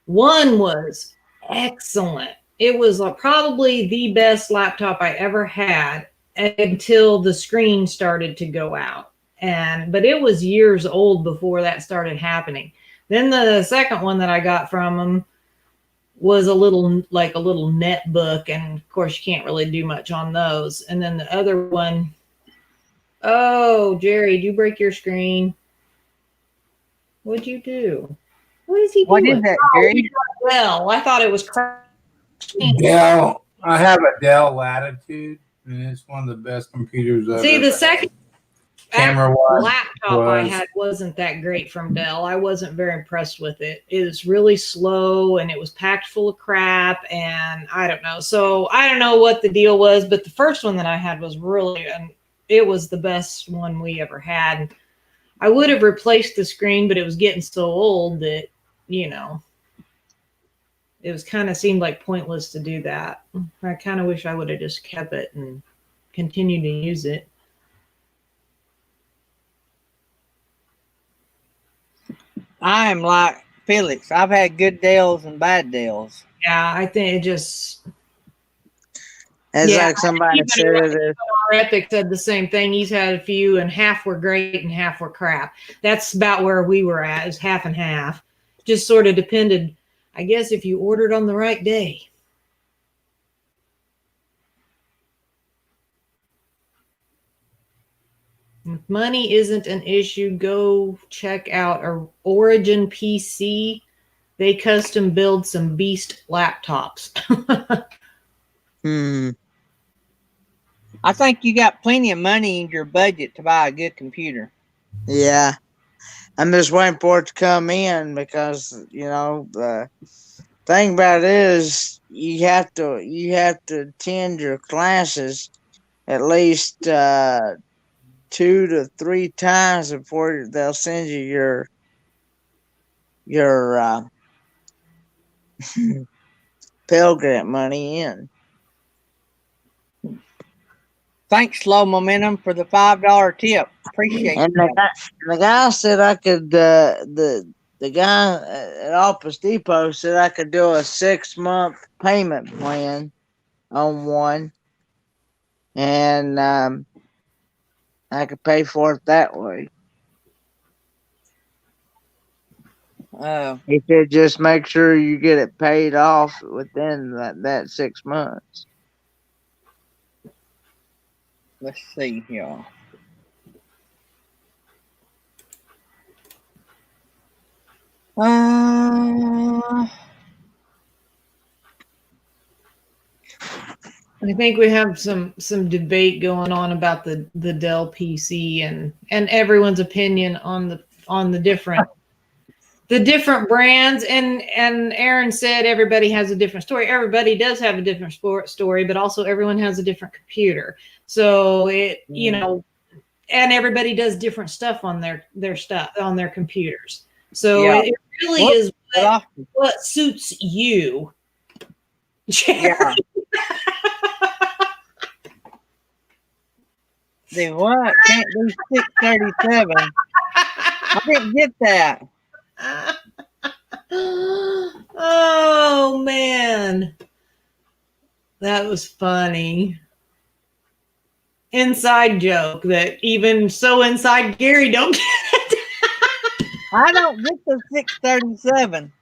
One was excellent. It was probably the best laptop I ever had until the screen started to go out. But it was years old before that started happening. Then the second one that I got from them was a little netbook, and of course you can't really do much on those. And then the other one, oh, Jerry, did you break your screen? What'd you do? What is he doing? What is that, Jerry? Well, I thought it was Dell. I have a Dell Latitude, and it's one of the best computers I've See, the ever second camera-wise laptop I had wasn't that great from Dell. I wasn't very impressed with it. It was really slow, and it was packed full of crap, and I don't know. So I don't know what the deal was, but the first one that I had was really, and it was the best one we ever had. And I would have replaced the screen, but it was getting so old that, you know. it was kind of seemed like pointless to do that. I kind of wish I would have just kept it and continued to use it. I am like Felix. I've had good deals and bad deals. Yeah, I think it just. It's Yeah, like somebody even said. our Epic said the same thing. He's had a few, and half were great and half were crap. That's about where we were at, is half and half. Just sort of depended, I guess, if you ordered on the right day. If money isn't an issue, go check out Origin PC. They custom build some beast laptops. I think you got plenty of money in your budget to buy a good computer. Yeah. I'm just waiting for it to come in because, the thing about it is you have to attend your classes at least 2 to 3 times before they'll send you your Pell Grant money in. Thanks, Slow Momentum, for the $5 tip. Appreciate And that. the guy said I could. The guy at Office Depot said I could do a 6-month payment plan on one, and I could pay for it that way. He said just make sure you get it paid off within that 6 months. Let's see here. I think we have some debate going on about the Dell PC and everyone's opinion on the different brands, and Aaron said everybody has a different story. Everybody does have a different story, but also everyone has a different computer. So and everybody does different stuff on their stuff on their computers. So it really is what suits you. Yeah. The what? Can't do 637. I didn't get that. Oh man, that was funny. Inside joke that even so inside Gary don't get it. I don't get the 637.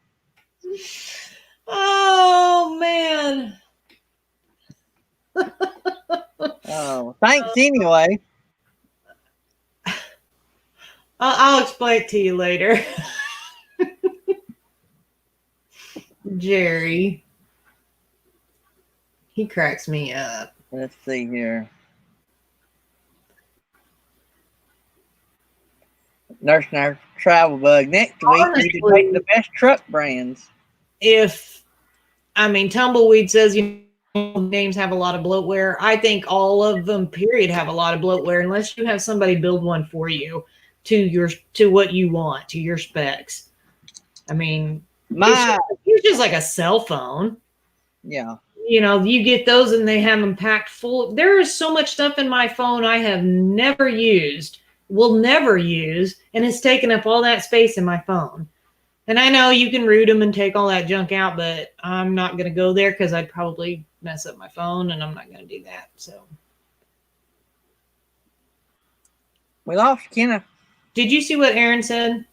Oh man. Oh, thanks anyway. I'll explain it to you later. Jerry. He cracks me up. Let's see here. Nursing our travel bug. Next week, we can make the best truck brands. Tumbleweed says, names have a lot of bloatware. I think all of them, period, have a lot of bloatware unless you have somebody build one for you to what you want, to your specs. It's just like a cell phone. Yeah. You get those and they have them packed full. There is so much stuff in my phone I have never used, will never use, and it's taken up all that space in my phone. And I know you can root them and take all that junk out, but I'm not going to go there because I'd probably mess up my phone, and I'm not going to do that. So, we lost Kenna. Did you see what Aaron said?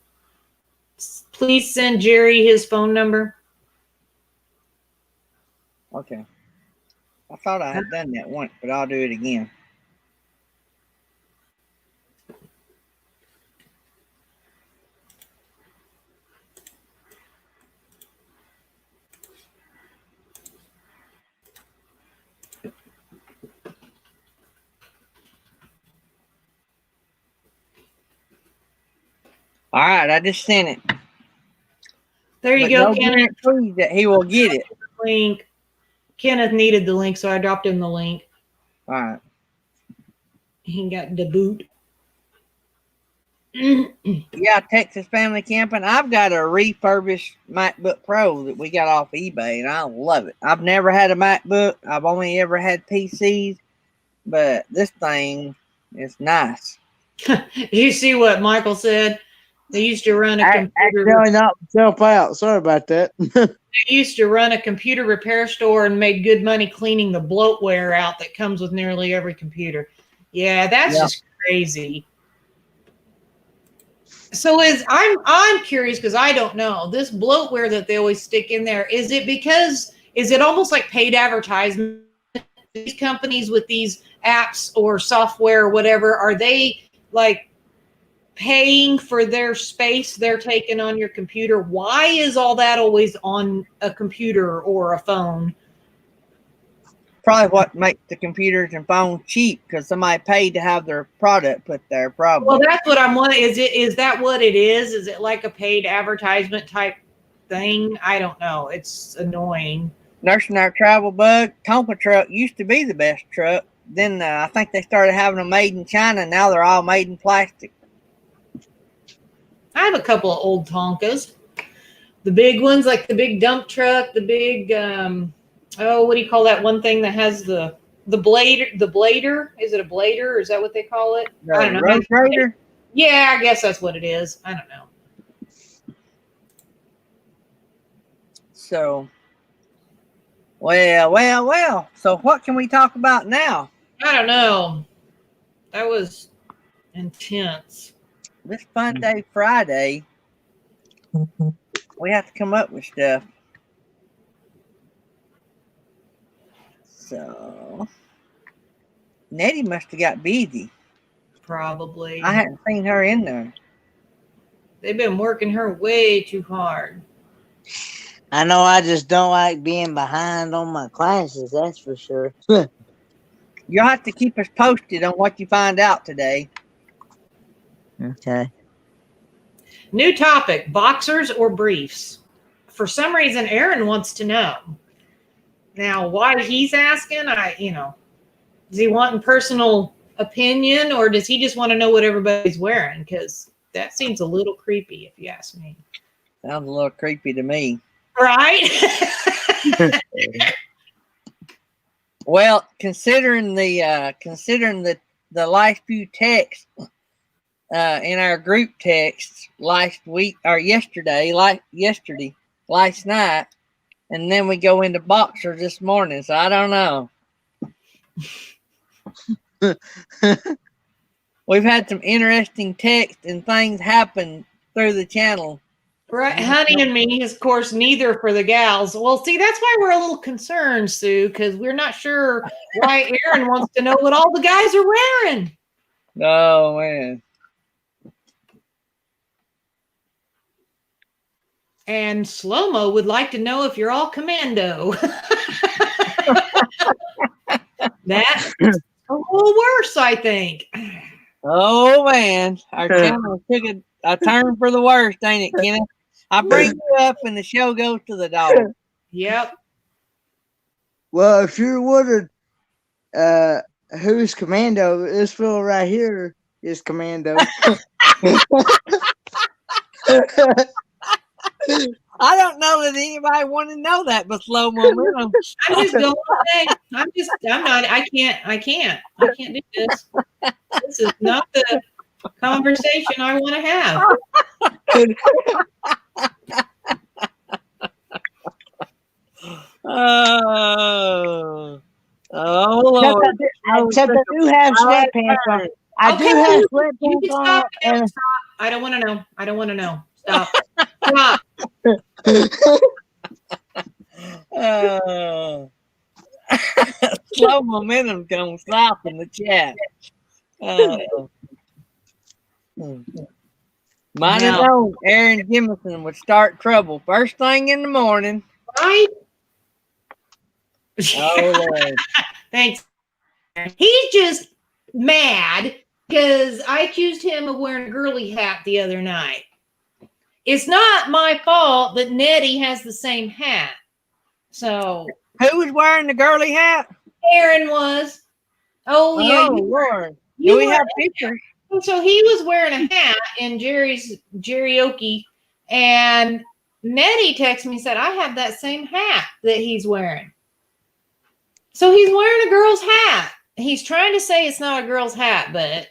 Please send Jerry his phone number. Okay. I thought I had done that once, but I'll do it again. All right, I just sent it. There you go, Kenneth. That he will get it. Link. Kenneth needed the link, so I dropped him the link. All right. He got the boot. Yeah, Texas Family Camping. I've got a refurbished MacBook Pro that we got off eBay, and I love it. I've never had a MacBook. I've only ever had PCs, but this thing is nice. You see what Michael said? They used to run a computer. Accidentally knocked myself out. Sorry about that. They used to run a computer repair store and made good money cleaning the bloatware out that comes with nearly every computer. Yeah, that's just crazy. So I'm curious because I don't know this bloatware that they always stick in there. Is it almost like paid advertisement? These companies with these apps or software or whatever, are they like paying for their space they're taking on your computer? Why is all that always on a computer or a phone? Probably what makes the computers and phones cheap because somebody paid to have their product put there. Probably. Well, that's what I'm wondering. Is that what it is? Is it like a paid advertisement type thing? I don't know. It's annoying. Nursing our travel bug. Tonka truck used to be the best truck. Then I think they started having them made in China. Now they're all made in plastic. I have a couple of old Tonkas. The big ones, like the big dump truck, the big, what do you call that one thing that has the blader? The blader? Is it a blader or is that what they call it? I don't know. Rotator? Yeah, I guess that's what it is. I don't know. So, well. So what can we talk about now? I don't know. That was intense. This Fun Day Friday, we have to come up with stuff. So, Nettie must have got busy. Probably. I hadn't seen her in there. They've been working her way too hard. I know I just don't like being behind on my classes, that's for sure. You'll have to keep us posted on what you find out today. Okay. New topic, boxers or briefs? For some reason, Aaron wants to know. Now, why he's asking, does he want personal opinion or does he just want to know what everybody's wearing? Because that seems a little creepy, if you ask me. Sounds a little creepy to me. Right? Well, considering the last few texts in our group texts last night, and then we go into boxers this morning. So I don't know. We've had some interesting texts and things happen through the channel. Right, Honey and me, of course, neither for the gals. Well, see, that's why we're a little concerned, Sue, because we're not sure why Aaron wants to know what all the guys are wearing. Oh, man. And Slow-Mo would like to know if you're all commando. That's a little worse, I think. Oh, man. Our channel took a turn for the worst, ain't it, Kenneth? I bring you up and the show goes to the dog. Yep. Well, if you're wondering who's commando, this fellow right here is commando. I don't know that anybody want to know that, but Slow Momentum. I'm just going away. I can't do this. This is not the conversation I want to have. Oh, Lord. Except I do have sweatpants on. I do have You sweatpants can on. stop. And Stop. I don't want to know. Stop. Stop. Slow Momentum gonna stop in the chat. Might have known Aaron Jimison would start trouble first thing in the morning. Right? Oh, Lord. Thanks. He's just mad because I accused him of wearing a girly hat the other night. It's not my fault that Nettie has the same hat. So Who was wearing the girly hat? Aaron was. Oh, yeah. Oh, Lord. Do we have pictures? So he was wearing a hat in Jerry's karaoke, and Nettie texted me and said, I have that same hat that he's wearing. So he's wearing a girl's hat. He's trying to say it's not a girl's hat, but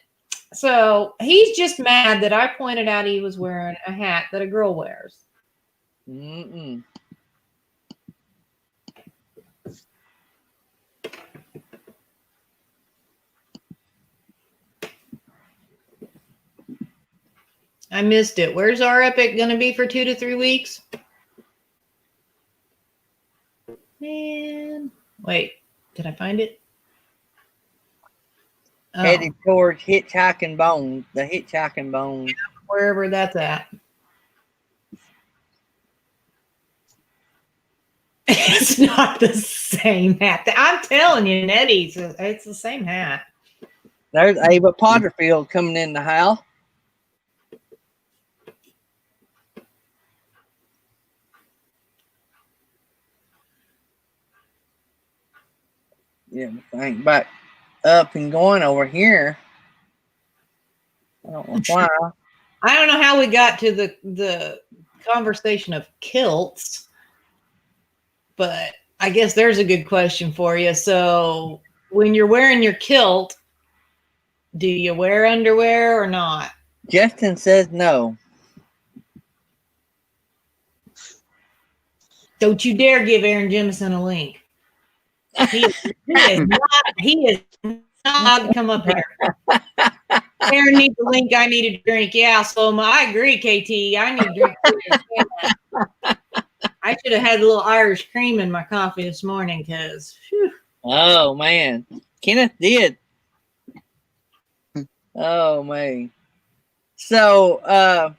so he's just mad that I pointed out he was wearing a hat that a girl wears. Mm-mm. I missed it. Where's our epic going to be for 2 to 3 weeks? Man, wait, did I find it? Oh, Headed towards Hitchhiking Bones, the Hitchhiking Bones. wherever that's at. It's not the same hat. I'm telling you, Nettie's, it's the same hat. There's Ava Potterfield coming in the house. Yeah, think back up and going over here. I don't know why. I don't know how we got to the conversation of kilts, but I guess there's a good question for you. So when you're wearing your kilt, do you wear underwear or not? Justin says no. Don't you dare give Aaron Jemison a link. He is not allowed to come up here. Aaron needs a link. I need a drink. Yeah, so I agree, KT. I need a drink too. I should have had a little Irish cream in my coffee this morning because. Oh man, Kenneth did. Oh man. So,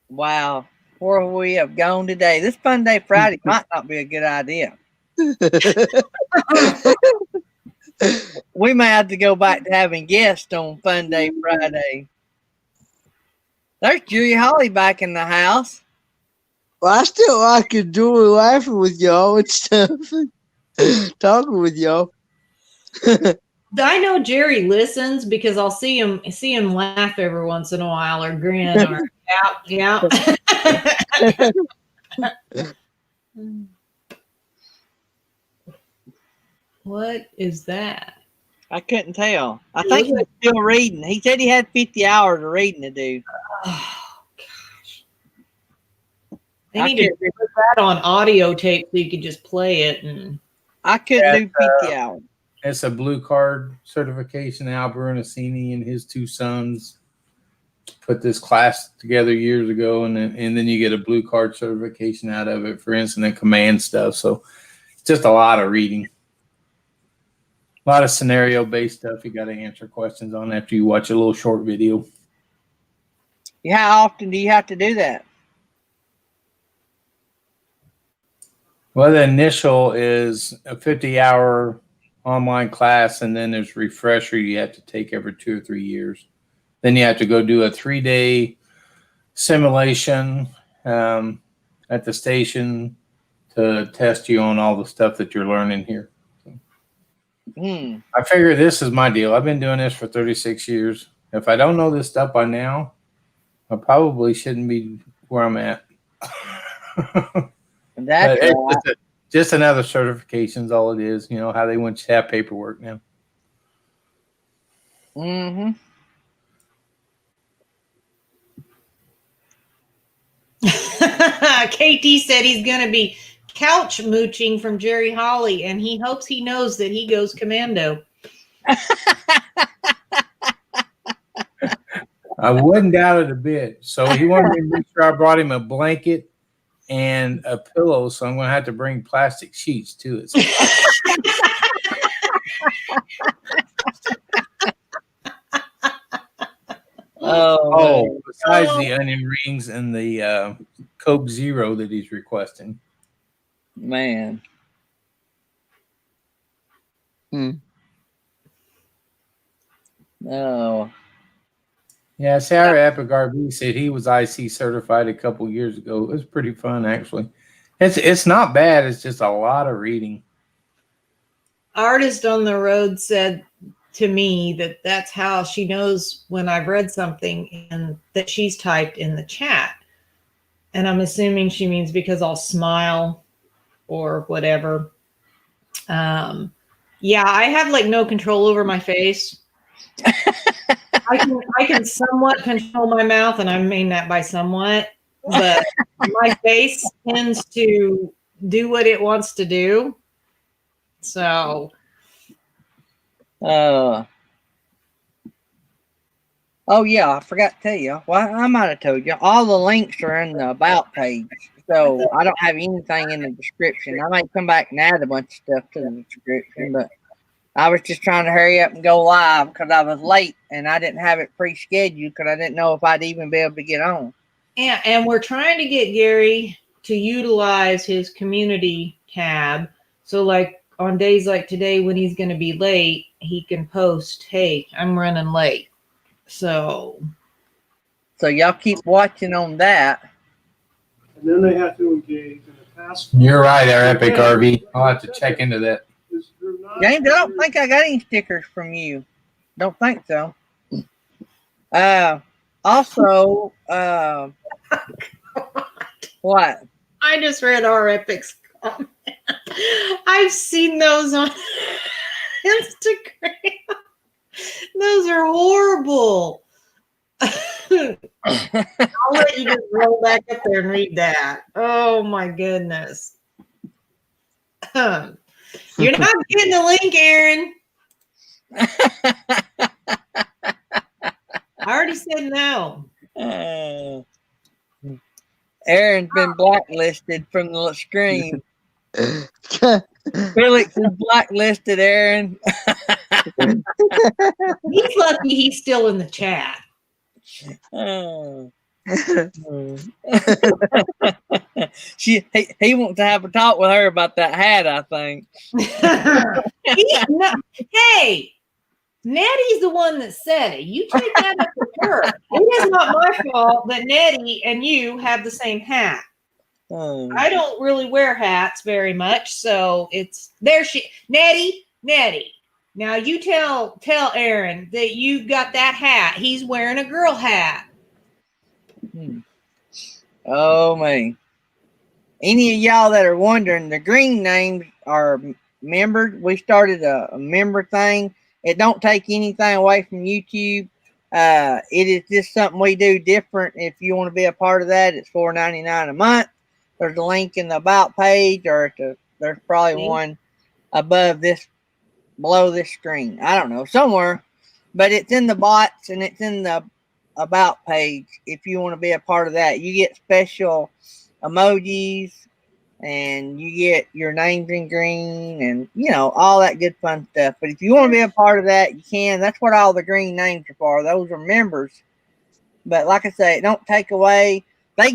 wow, where we have gone today. This Fun Day Friday might not be a good idea. We may have to go back to having guests on Fun Day Friday. There's Julie Holly back in the house. Well, I still like enjoy laughing with y'all and stuff, talking with y'all. I know Jerry listens because I'll see him laugh every once in a while or grin or yeah. What is that? I couldn't tell. I think he's still reading. He said he had 50 hours of reading to do. Oh gosh. They need to put that on audio tape so you could just play it and I couldn't do 50 hours. It's a blue card certification. Al Brunacini and his 2 sons put this class together years ago, and then you get a blue card certification out of it for incident command stuff. So just a lot of reading, a lot of scenario based stuff you got to answer questions on after you watch a little short video. Yeah, how often do you have to do that? Well, the initial is a 50-hour online class, and then there's refresher you have to take every 2 or 3 years. Then you have to go do a 3-day simulation at the station to test you on all the stuff that you're learning here. I figure this is my deal. I've been doing this for 36 years. If I don't know this stuff by now, I probably shouldn't be where I'm at. That's it's just another certification is all it is. You know how they want you to have paperwork now. Mm-hmm. KT said he's going to be couch mooching from Jerry Holly, and he hopes he knows that he goes commando. I wouldn't doubt it a bit. So he wanted me to make sure I brought him a blanket and a pillow, so I'm going to have to bring plastic sheets to it. Oh, besides the onion rings and the Coke Zero that he's requesting. Man. Oh. Yeah, Sarah Epic RB said he was IC certified a couple years ago. It was pretty fun, actually. It's not bad. It's just a lot of reading. Artist on the Road said to me that that's how she knows when I've read something and that she's typed in the chat. And I'm assuming she means because I'll smile or whatever. Yeah, I have like no control over my face. I can somewhat control my mouth, and I mean that by somewhat, but my face tends to do what it wants to do. So Oh yeah, I forgot to tell you. Well, I might have told you. All the links are in the about page, so I don't have anything in the description. I might come back and add a bunch of stuff to the description, but I was just trying to hurry up and go live because I was late and I didn't have it pre-scheduled because I didn't know if I'd even be able to get on. and we're trying to get Gary to utilize his community tab. So like on days like today when he's going to be late, he can post, "Hey, I'm running late." So y'all keep watching on that. And then they have to engage in a task. You're right, there, Epic RV. I'll have to check into that. James, I don't think I got any stickers from you. Don't think so. Also, what? I just read our Epic's comment. I've seen those on Instagram. Those are horrible. I'll let you just roll back up there and read that. Oh my goodness. You're not getting the link, Aaron. I already said no. Aaron's been blacklisted from the screen. Felix is blacklisted, Aaron. He's lucky he's still in the chat. He wants to have a talk with her about that hat, I think. Hey, Nettie's the one that said it. You take that up with her. It is not my fault that Nettie and you have the same hat. I don't really wear hats very much, so it's there. Nettie. Now you tell Aaron that you got that hat. He's wearing a girl hat. Oh man! Any of y'all that are wondering, the green names are members. We started a member thing. It don't take anything away from YouTube. It is just something we do different. If you want to be a part of that, it's $4.99 a month. There's a link in the about page, or there's probably one above this, below this screen. I don't know, somewhere, but it's in the bots and it's in the about page. If you want to be a part of that, you get special emojis and you get your names in green and all that good fun stuff. But if you want to be a part of that, you can. That's what all the green names are for. Those are members. But like I say, it don't take away. They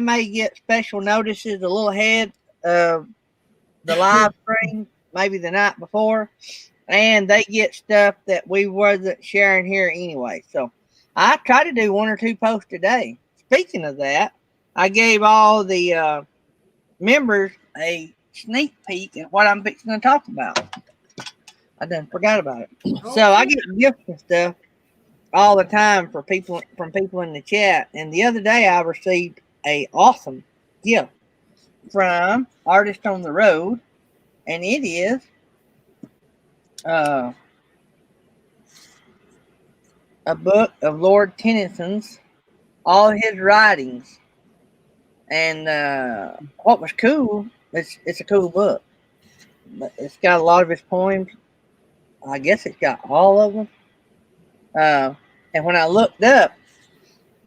may get special notices a little ahead of the live stream, maybe the night before, and they get stuff that we wasn't sharing here anyway. So I try to do 1 or 2 posts a day. Speaking of that, I gave all the members a sneak peek at what I'm fixing to talk about. I done forgot about it. So I get gifts and stuff all the time from people in the chat. And the other day I received a awesome gift from Artist on the Road, and it is a book of Lord Tennyson's, all his writings. And what was cool, it's a cool book. But it's got a lot of his poems. I guess it's got all of them. And when I looked up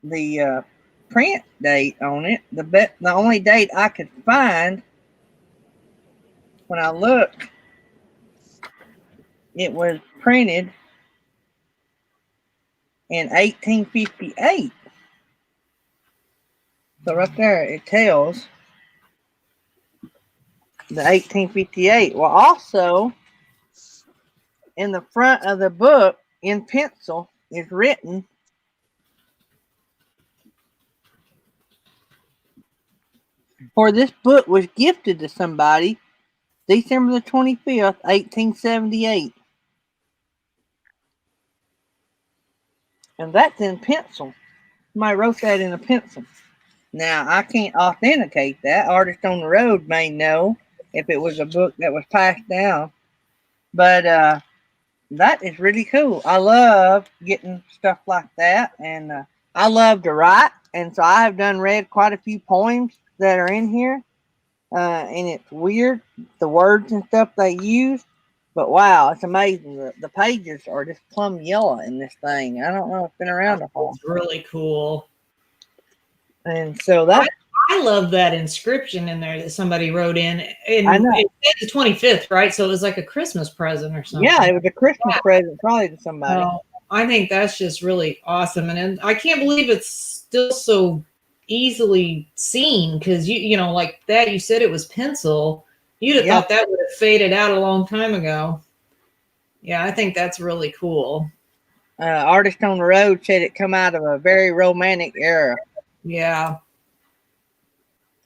the print date on it, the only date I could find when I looked, it was printed in 1858. So right there, it tells the 1858. Well, also in the front of the book, in pencil, is written, "For this book was gifted to somebody December the 25th, 1878. And that's in pencil. Somebody wrote that in a pencil. Now, I can't authenticate that. Artist on the Road may know if it was a book that was passed down. But that is really cool. I love getting stuff like that. And I love to write. And so I have read quite a few poems that are in here. And it's weird, the words and stuff they use. But wow, it's amazing. The pages are just plumb yellow in this thing. I don't know. It's been around a while. It's really cool. And so that I love that inscription in there that somebody wrote in. And I know. it said the 25th, right? So it was like a Christmas present or something. Yeah, it was a Christmas present probably to somebody. I think that's just really awesome. And I can't believe it's still so easily seen because you know, like that, you said it was pencil. You'd have thought that would have faded out a long time ago. Yeah, I think that's really cool. Artist on the Road said it come out of a very romantic era. Yeah.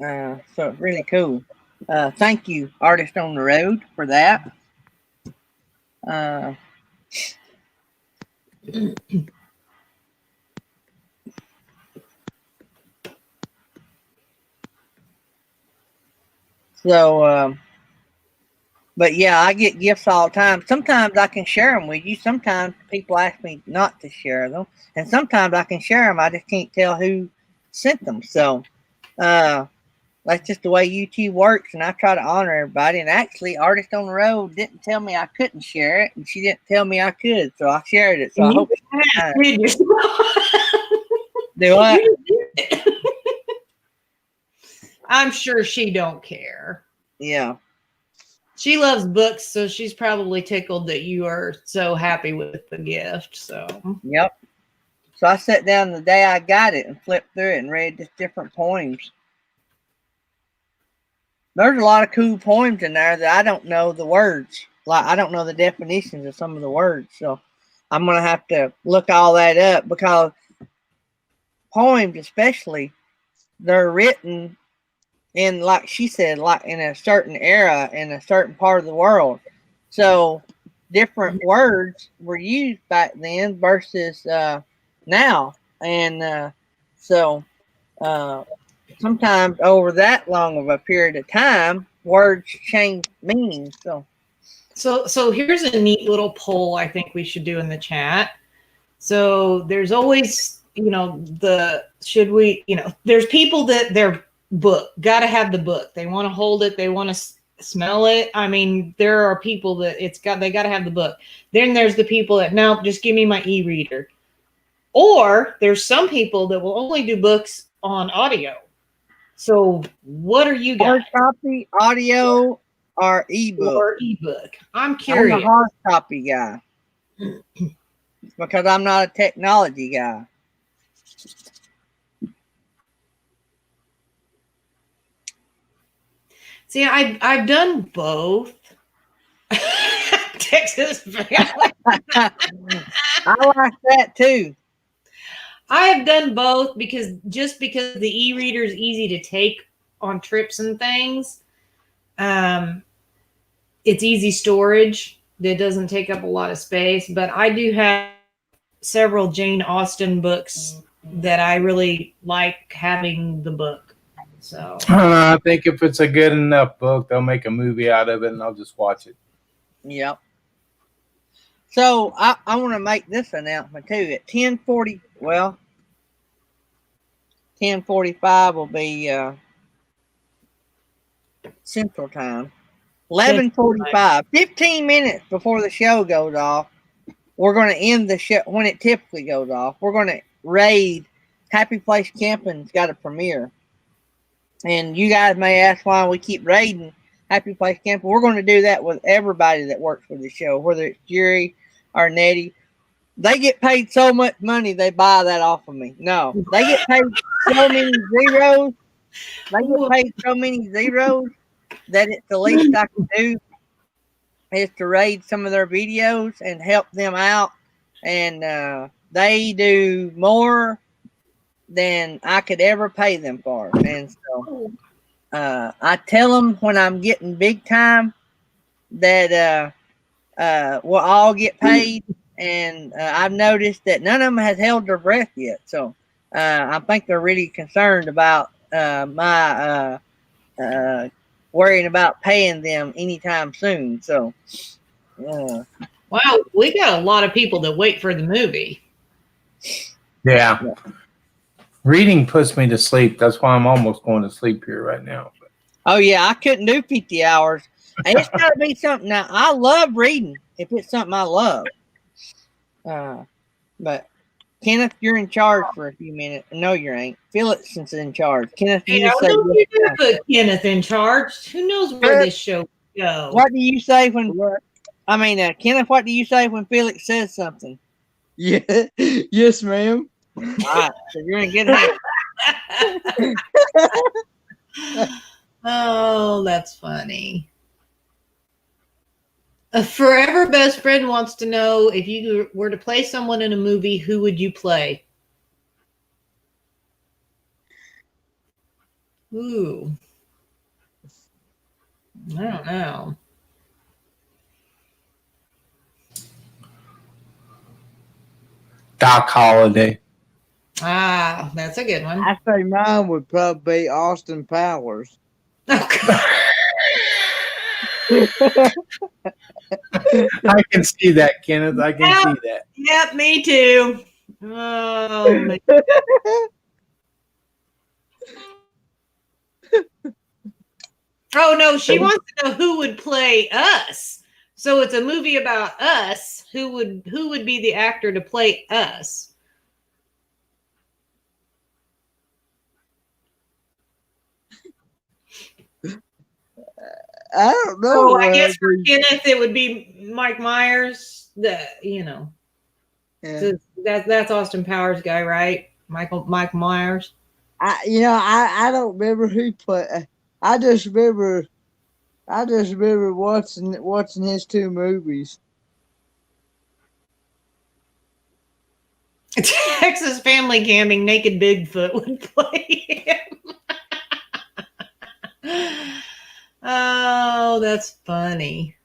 So it's really cool. Thank you, Artist on the Road, for that. But yeah, I get gifts all the time. Sometimes I can share them with you. Sometimes people ask me not to share them. And sometimes I can share them. I just can't tell who sent them. So that's just the way YouTube works. And I try to honor everybody. And actually, Artist on the Road didn't tell me I couldn't share it. And she didn't tell me I could. So I shared it. So I hope do what? I'm sure she don't care. Yeah. She loves books, so she's probably tickled that you are so happy with the gift. So yep. So I sat down the day I got it and flipped through it and read just different poems. There's a lot of cool poems in there that I don't know the words. Like I don't know the definitions of some of the words. So I'm gonna have to look all that up because poems especially, they're written in, like she said, like in a certain era in a certain part of the world. So different words were used back then versus now. And so sometimes over that long of a period of time, words change meaning. So here's a neat little poll I think we should do in the chat. So there's always, you know, there's people that their book, got to have the book. They want to hold it. They want to smell it. I mean, there are people that they got to have the book. Then there's the people that, no, just give me my e-reader. Or there's some people that will only do books on audio. So what are you guys? Hard copy, audio, or ebook? Or ebook. I'm curious. I'm a hard copy guy because I'm not a technology guy. See, I've done both. Texas Valley. I like that too. I have done both because the e-reader is easy to take on trips and things. It's easy storage. That doesn't take up a lot of space. But I do have several Jane Austen books that I really like having the book. So I think if it's a good enough book, they'll make a movie out of it, and I'll just watch it. Yep. So I want to make this announcement too. At 10:45 will be Central Time. 11:45, 15 minutes before the show goes off. We're going to end the show when it typically goes off. We're going to raid Happy Place Camping's got a premiere. And you guys may ask why we keep raiding Happy Place Camping. We're going to do that with everybody that works with the show, whether it's Jerry or Nettie. They get paid so much money, they buy that off of me. No, they get paid so many zeros. They get paid so many zeros that it's the least I can do is to raid some of their videos and help them out. And they do more than I could ever pay them for. And so I tell them when I'm getting big time that we'll all get paid and I've noticed that none of them has held their breath yet. So I think they're really concerned about my worrying about paying them anytime soon. So, Wow, we got a lot of people that wait for the movie. Yeah. Reading puts me to sleep. That's why I'm almost going to sleep here right now. oh yeah, I couldn't do 50 hours. And it's got to be something. Now, I love reading if it's something I love. But Kenneth, you're in charge for a few minutes. No, you ain't. Felix is in charge. Kenneth, you Yeah, just say. you do put Kenneth in charge. Who knows where this show goes? What do you say when? I mean, Kenneth, what do you say when Felix says something? Yeah. Yes, ma'am. All right, so you're in good hands. Oh, that's funny. A forever best friend wants to know, if you were to play someone in a movie, who would you play? Ooh. I don't know. Doc Holliday. Ah, that's a good one. I say mine would probably be Austin Powers. Oh, God. I can see that, Kenneth. I can see that. Yep, me too. Oh, man. Oh no, she wants to know who would play us. So it's a movie about us. Who would be the actor to play us? I don't know. Oh, I guess for Kenneth it would be Mike Myers. Yeah. That's Austin Powers guy, right? Mike Myers. I don't remember who played. I just remember watching his two movies. Texas Family Camping, Naked Bigfoot would play him. Oh, that's funny.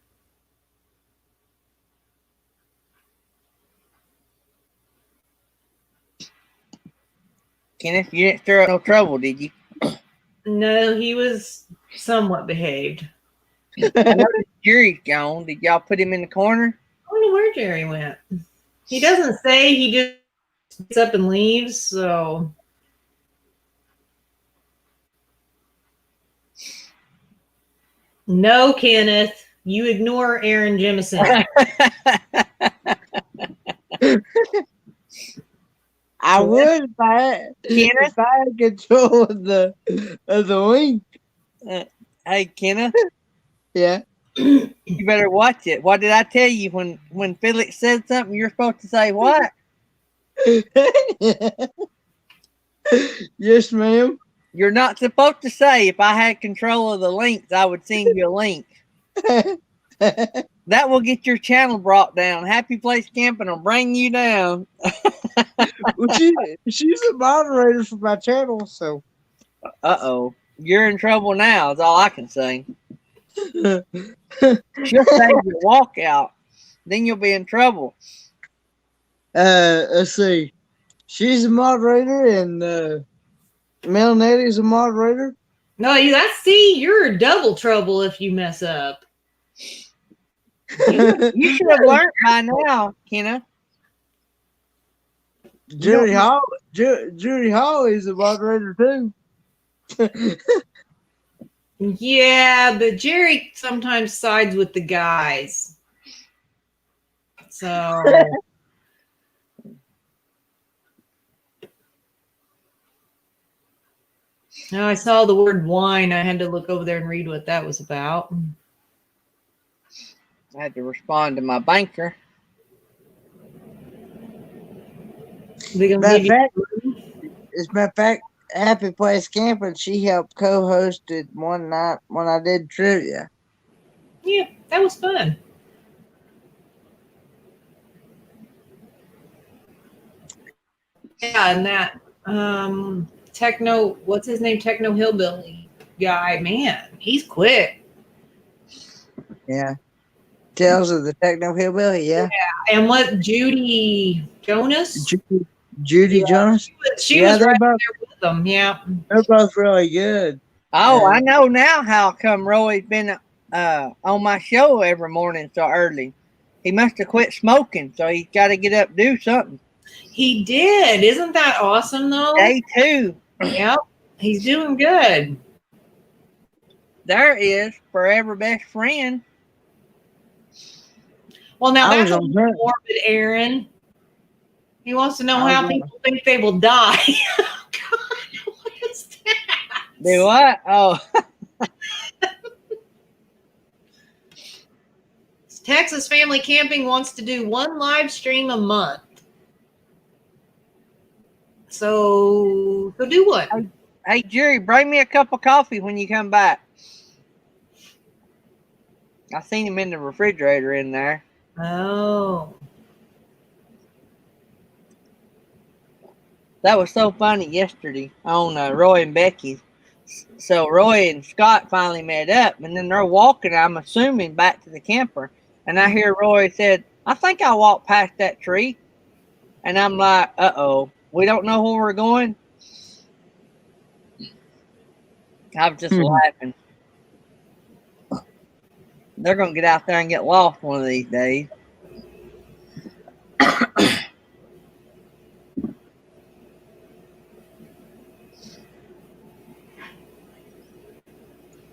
Kenneth, you didn't stir up no trouble, did you? No, he was somewhat behaved. Jerry's gone. Did y'all put him in the corner? I don't know where Jerry went. He doesn't say. He just gets up and leaves. So no, Kenneth, you ignore Aaron Jemison. I would if I had control of the link. Hey, Kenneth, Yeah. you better watch it. What did I tell you when Felix said something? You're supposed to say what? Yes, ma'am. You're not supposed to say, if I had control of the links, I would send you a link. That will get your channel brought down. Happy Place Camping will bring you down. Well, she's a moderator for my channel, so. Uh-oh. You're in trouble now, is all I can say. She'll save your walkout. Then you'll be in trouble. Let's see. She's a moderator, and Mel Nettie's a moderator. No, you're double trouble if you mess up. You should have learned by now, Kenneth. Judy Hall is a moderator too. Yeah, but Jerry sometimes sides with the guys. So now I saw the word wine. I had to look over there and read what that was about. I had to respond to my banker. As a matter of fact, Happy Place Camping, she helped co-host it one night when I did trivia. Yeah, that was fun. Yeah, and that what's his name? Techno Hillbilly guy, man, he's quick. Yeah. Tales of the Techno Hillbilly, yeah. And what Judy Jonas? Judy Yeah. Jonas. She Yeah, was they're right both there with them. Yeah. they're both really good. Oh, I And know now how come Roy's been on my show every morning so early. He must have quit smoking, so he's got to get up and do something. He did. Isn't that awesome though? Day 2. Yep. He's doing good. There is forever best friend. Well, now I that's was a on little her. morbid, Aaron. He wants to know I was how on- people think they will die. God, what is that? Do what? Oh, Texas Family Camping wants to do 1 live stream a month. So do what? hey Jerry, bring me a cup of coffee when you come back. I seen him in the refrigerator in there. Oh. That was so funny yesterday on Roy and Becky's. So Roy and Scott finally met up, and then they're walking, I'm assuming, back to the camper. And I hear Roy said, I think I walked past that tree. And I'm like, uh-oh, we don't know where we're going? I was just laughing. They're going to get out there and get lost one of these days.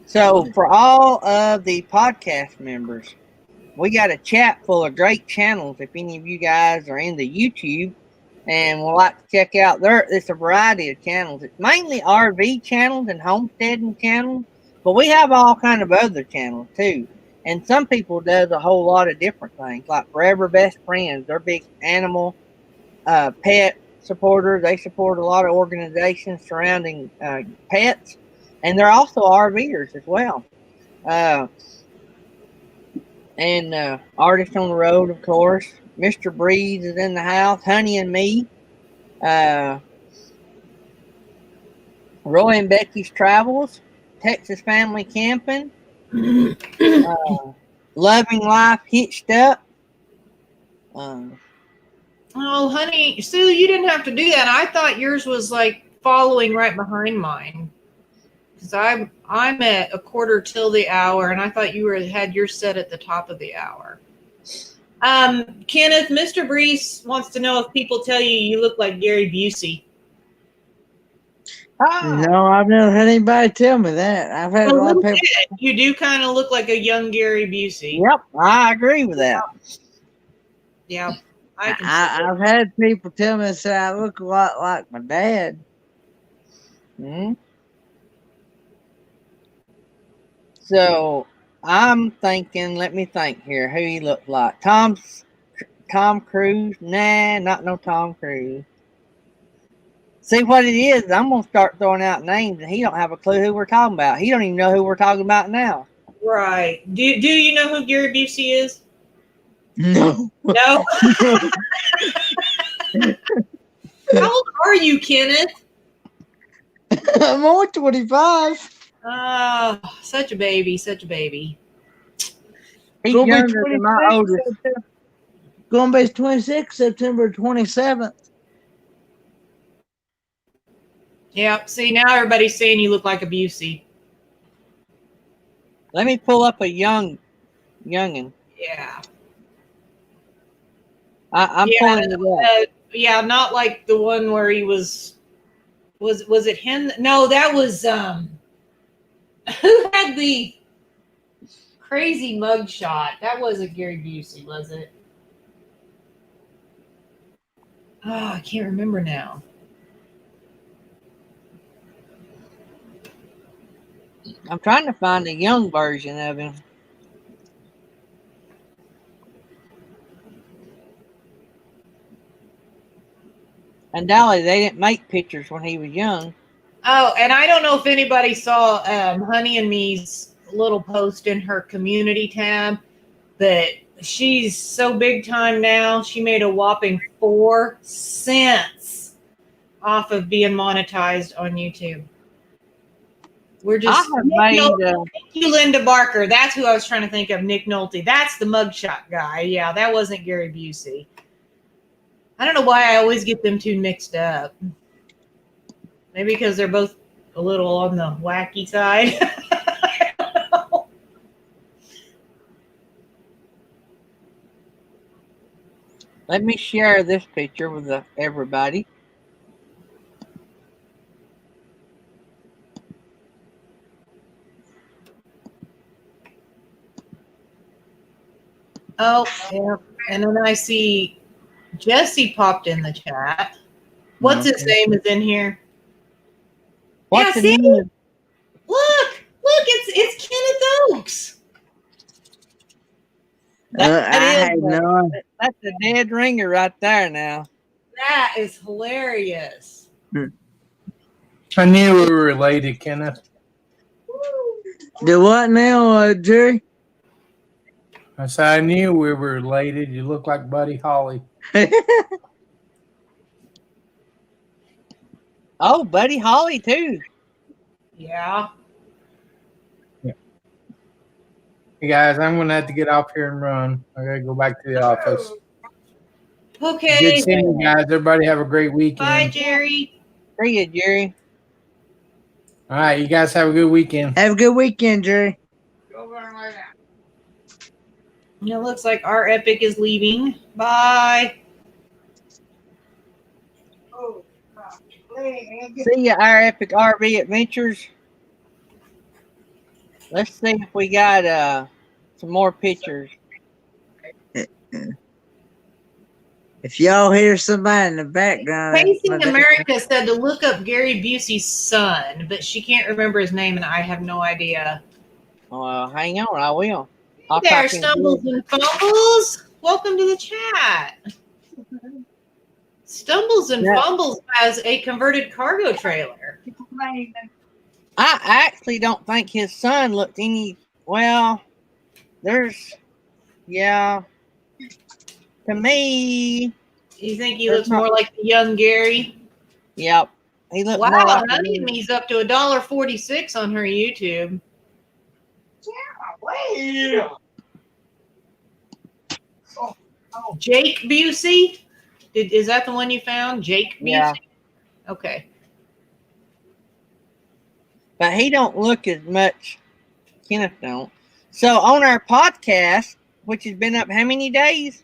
So for all of the podcast members, we got a chat full of great channels. If any of you guys are into YouTube and would like to check out there, it's a variety of channels. It's mainly RV channels and homesteading channels, but we have all kind of other channels too. And some people does a whole lot of different things, like Forever Best Friends. They're big animal pet supporters. They support a lot of organizations surrounding pets, and they're also RVers as well. And Artist on the Road, of course. Mr. Breeze is in the house. Honey and Me. Roy and Becky's Travels. Texas Family Camping. Loving Life Hitched Up. Oh, honey, Sue, you didn't have to do that. I thought yours was like following right behind mine. Because I'm at a quarter till the hour, and I thought you had yours set at the top of the hour. Kenneth, Mr. Breeze wants to know if people tell you look like Gary Busey. No, I've never had anybody tell me that. I've had a lot of people. You do kind of look like a young Gary Busey. Yep, I agree with that. Yeah, I've had people tell me that I look a lot like my dad. Mm-hmm. So I'm thinking, let me think here, who he looked like. Tom Cruise? Nah, not no Tom Cruise. See what it is? I'm gonna start throwing out names, and he don't have a clue who we're talking about. He don't even know who we're talking about now. Right. Do you know who Gary Busey is? No. No. How old are you, Kenneth? I'm only 25. Oh, such a baby, such a baby. He's Gonna be younger than my 26 oldest. Gonna be 26 September 27th. Yeah. See, now everybody's saying you look like a Busey. Let me pull up a youngin. Yeah. I'm pulling it up. Yeah, not like the one where he was it him? No, that was who had the crazy mug shot? That wasn't Gary Busey, was it? Oh, I can't remember now. I'm trying to find a young version of him. And Dolly, they didn't make pictures when he was young. Oh, and I don't know if anybody saw Honey and Me's little post in her community tab, but she's so big time now. She made a whopping 4 cents off of being monetized on YouTube. We're just I have made. Thank you, Linda Barker. That's who I was trying to think of. Nick Nolte. That's the mugshot guy. Yeah, that wasn't Gary Busey. I don't know why I always get them two mixed up. Maybe because they're both a little on the wacky side. I don't know. Let me share this picture with everybody. Oh, yeah. And then I see Jesse popped in the chat. What's his name is in here? What's Yeah, the see? name? Look, it's Kenneth Oaks. That I is had no. that's a dead ringer right there now. That is hilarious. I knew we were related, Kenneth. Do what now, Jerry? I said I knew we were related. You look like Buddy Holly. Oh, Buddy Holly too. Yeah. Hey guys, I'm gonna have to get off here and run. I gotta go back to the office. Okay. Good seeing you guys. Everybody have a great weekend. Bye, Jerry. See ya, Jerry. All right, you guys have a good weekend. Have a good weekend, Jerry. It looks like our Epic is leaving. Bye. See ya, our epic RV adventures. Let's see if we got some more pictures. If y'all hear somebody in the background, Facing America said to look up Gary Busey's son, but she can't remember his name, and I have no idea. Hang on, I will. I'll There, type in Stumbles and Fumbles. Welcome to the chat. Stumbles and Yeah. Fumbles has a converted cargo trailer. I actually don't think his son looked any. Well, there's, yeah. To me, You think he looks more like the young Gary? yep. He looked more Wow, like Honey Me's up to $1.46 on her YouTube. Jake Busey? Is that the one you found? Jake Busey? Yeah. Okay. but he don't look as much. Kenneth don't. So on our podcast, which has been up how many days?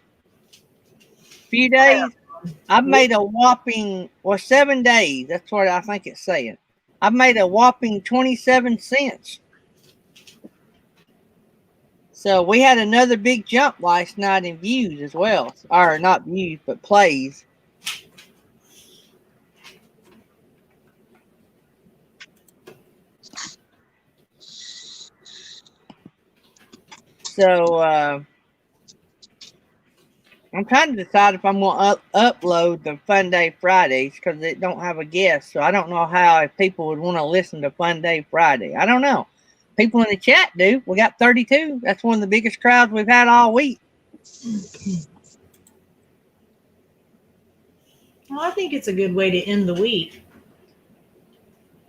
Few days. I've made a whopping 7 days. That's what I think it's saying. I've made a whopping 27 cents. So we had another big jump last night in views as well. Or not views, but plays. So I'm trying to decide if I'm going to upload the Fun Day Fridays because it don't have a guest. So I don't know how if people would want to listen to Fun Day Friday. I don't know. People in the chat do. We got 32. That's one of the biggest crowds we've had all week. Well, I think it's a good way to end the week.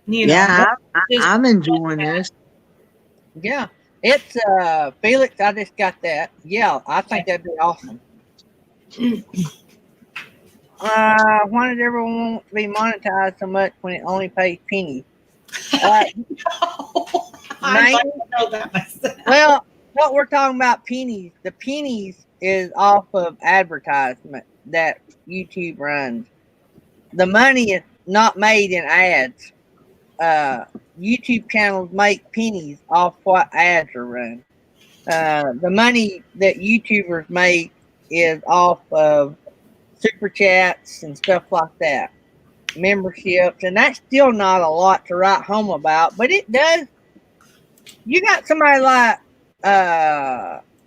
You know, yeah, just- I'm enjoying this. Yeah. It's Felix, I just got that. Yeah, I think that'd be awesome. Why did everyone want to be monetized so much when it only pays pennies? I might know that myself. Well, what we're talking about pennies, the pennies is off of advertisement that YouTube runs. The money is not made in ads. YouTube channels make pennies off what ads are run. The money that YouTubers make is off of super chats and stuff like that, memberships, and that's still not a lot to write home about, but it does. You got somebody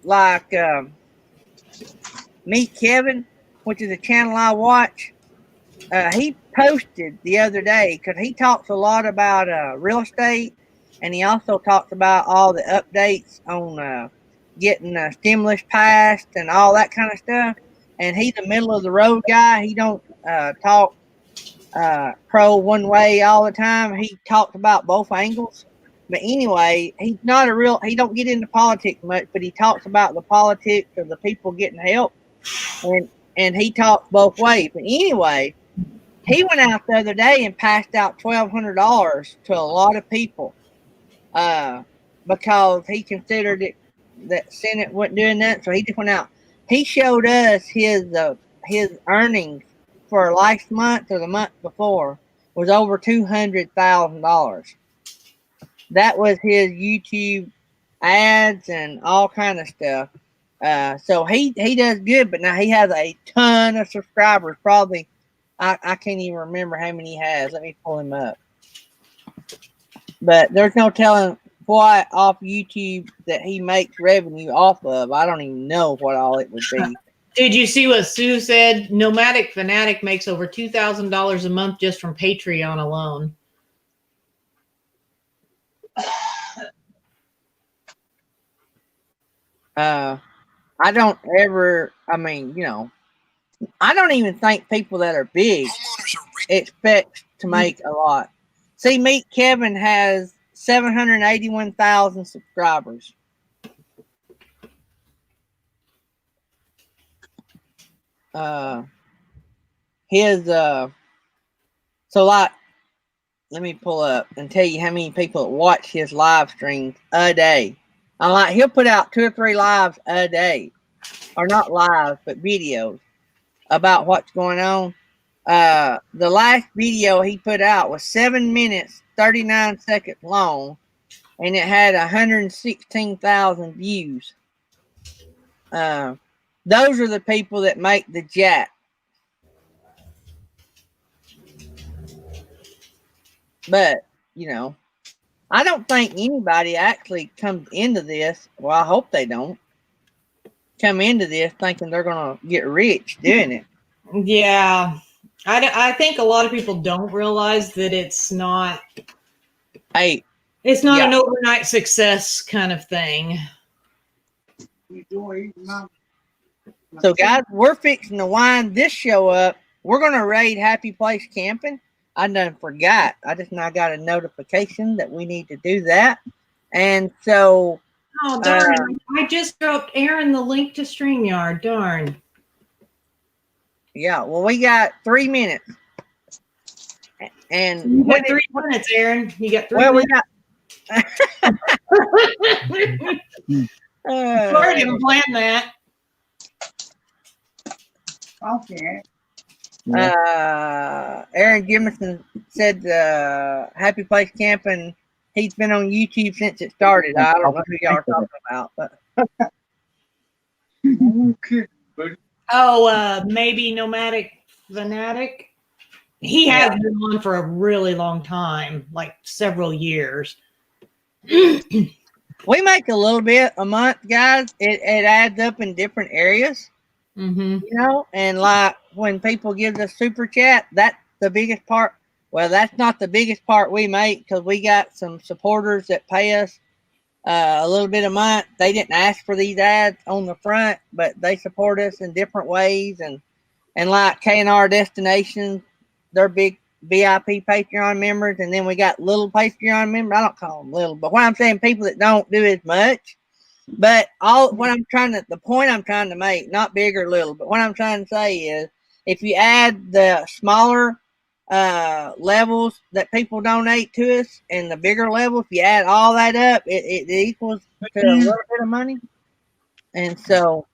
like Meet Kevin, which is a channel I watch. He posted the other day because he talks a lot about real estate, and he also talks about all the updates on getting stimulus passed and all that kind of stuff. And he's a middle of the road guy. He don't talk pro one way all the time. He talks about both angles. But anyway, he's not a real. He don't get into politics much, but he talks about the politics of the people getting help, and he talks both ways. But anyway, he went out the other day and passed out $1,200 to a lot of people, because he considered it that Senate wasn't doing that. So he just went out. He showed us his earnings for last month or the month before was over $200,000. That was his YouTube ads and all kind of stuff. So he does good, but now he has a ton of subscribers. Probably, I can't even remember how many he has. Let me pull him up. But there's no telling what off YouTube that he makes revenue off of. I don't even know what all it would be. Did you see what Sue said? Nomadic Fanatic makes over $2,000 a month just from Patreon alone. I don't ever, I mean, I don't even think people that are big expect to make a lot. See, Meet Kevin has 781,000 subscribers. So like, let me pull up and tell you how many people watch his live streams a day. I'm like, he'll put out 2 or 3 lives a day, or not lives, but videos about what's going on. The last video he put out was 7 minutes, 39 seconds long, and it had 116,000 views. Those are the people that make the jack. But, I don't think anybody actually comes into this. Well, I hope they don't come into this thinking they're going to get rich doing it. Yeah. I think a lot of people don't realize that it's not Hey, an overnight success kind of thing. so guys, we're fixing to wind this show up. We're going to raid Happy Place Camping. I done forgot. I just now got a notification that we need to do that. And so. Oh, darn. I just dropped Aaron the link to StreamYard. Darn. Yeah, well, we got 3 minutes. And you got 3 minutes, Aaron. You got 3 well, minutes. We got. Sorry, didn't plan that. Okay. Aaron Jimison said Happy Place Camping. He's been on YouTube since it started. I don't know who y'all are talking about, but maybe Nomadic Fanatic. He has been on for a really long time, like several years. we make a little bit a month, guys. It adds up in different areas. Mm-hmm. And like when people give us super chat, that's the biggest part. Well, that's not the biggest part we make, because we got some supporters that pay us a little bit a month. They didn't ask for these ads on the front, but they support us in different ways. And like K&R Destinations, they're big VIP Patreon members. And then we got little Patreon members. I don't call them little, but what I'm saying, people that don't do as much. But the point I'm trying to make, not big or little, but what I'm trying to say is, if you add the smaller levels that people donate to us and the bigger level, if you add all that up, it equals to a little bit of money. And so,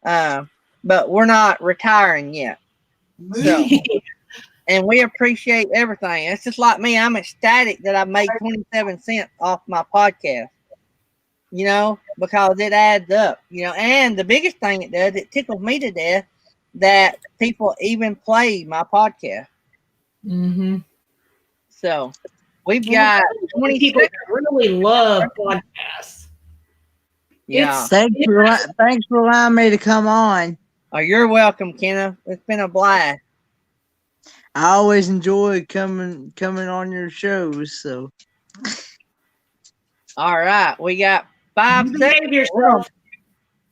but we're not retiring yet. So, and we appreciate everything. It's just like me. I'm ecstatic that I made 27 cents off my podcast. Because it adds up, and the biggest thing it does, it tickles me to death that people even play my podcast. Mm-hmm. So we've got 20 people that really love podcasts. Yeah. Thanks for allowing me to come on. Oh, you're welcome, Kenneth. It's been a blast. I always enjoy coming on your shows. So. All right, we got 5 seconds. Behave yourself.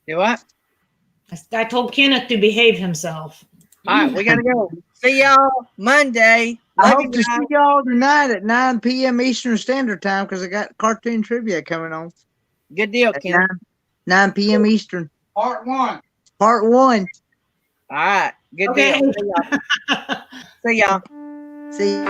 Do what? I told Kenneth to behave himself. All right, we gotta go. See y'all Monday. I Love hope you to guys. see y'all tonight at 9 p.m. Eastern Standard Time because I got cartoon trivia coming on Good deal, at Kim. 9 p.m. Eastern. Part 1. Part 1. All right. Good Okay. deal. See y'all. See y'all. See.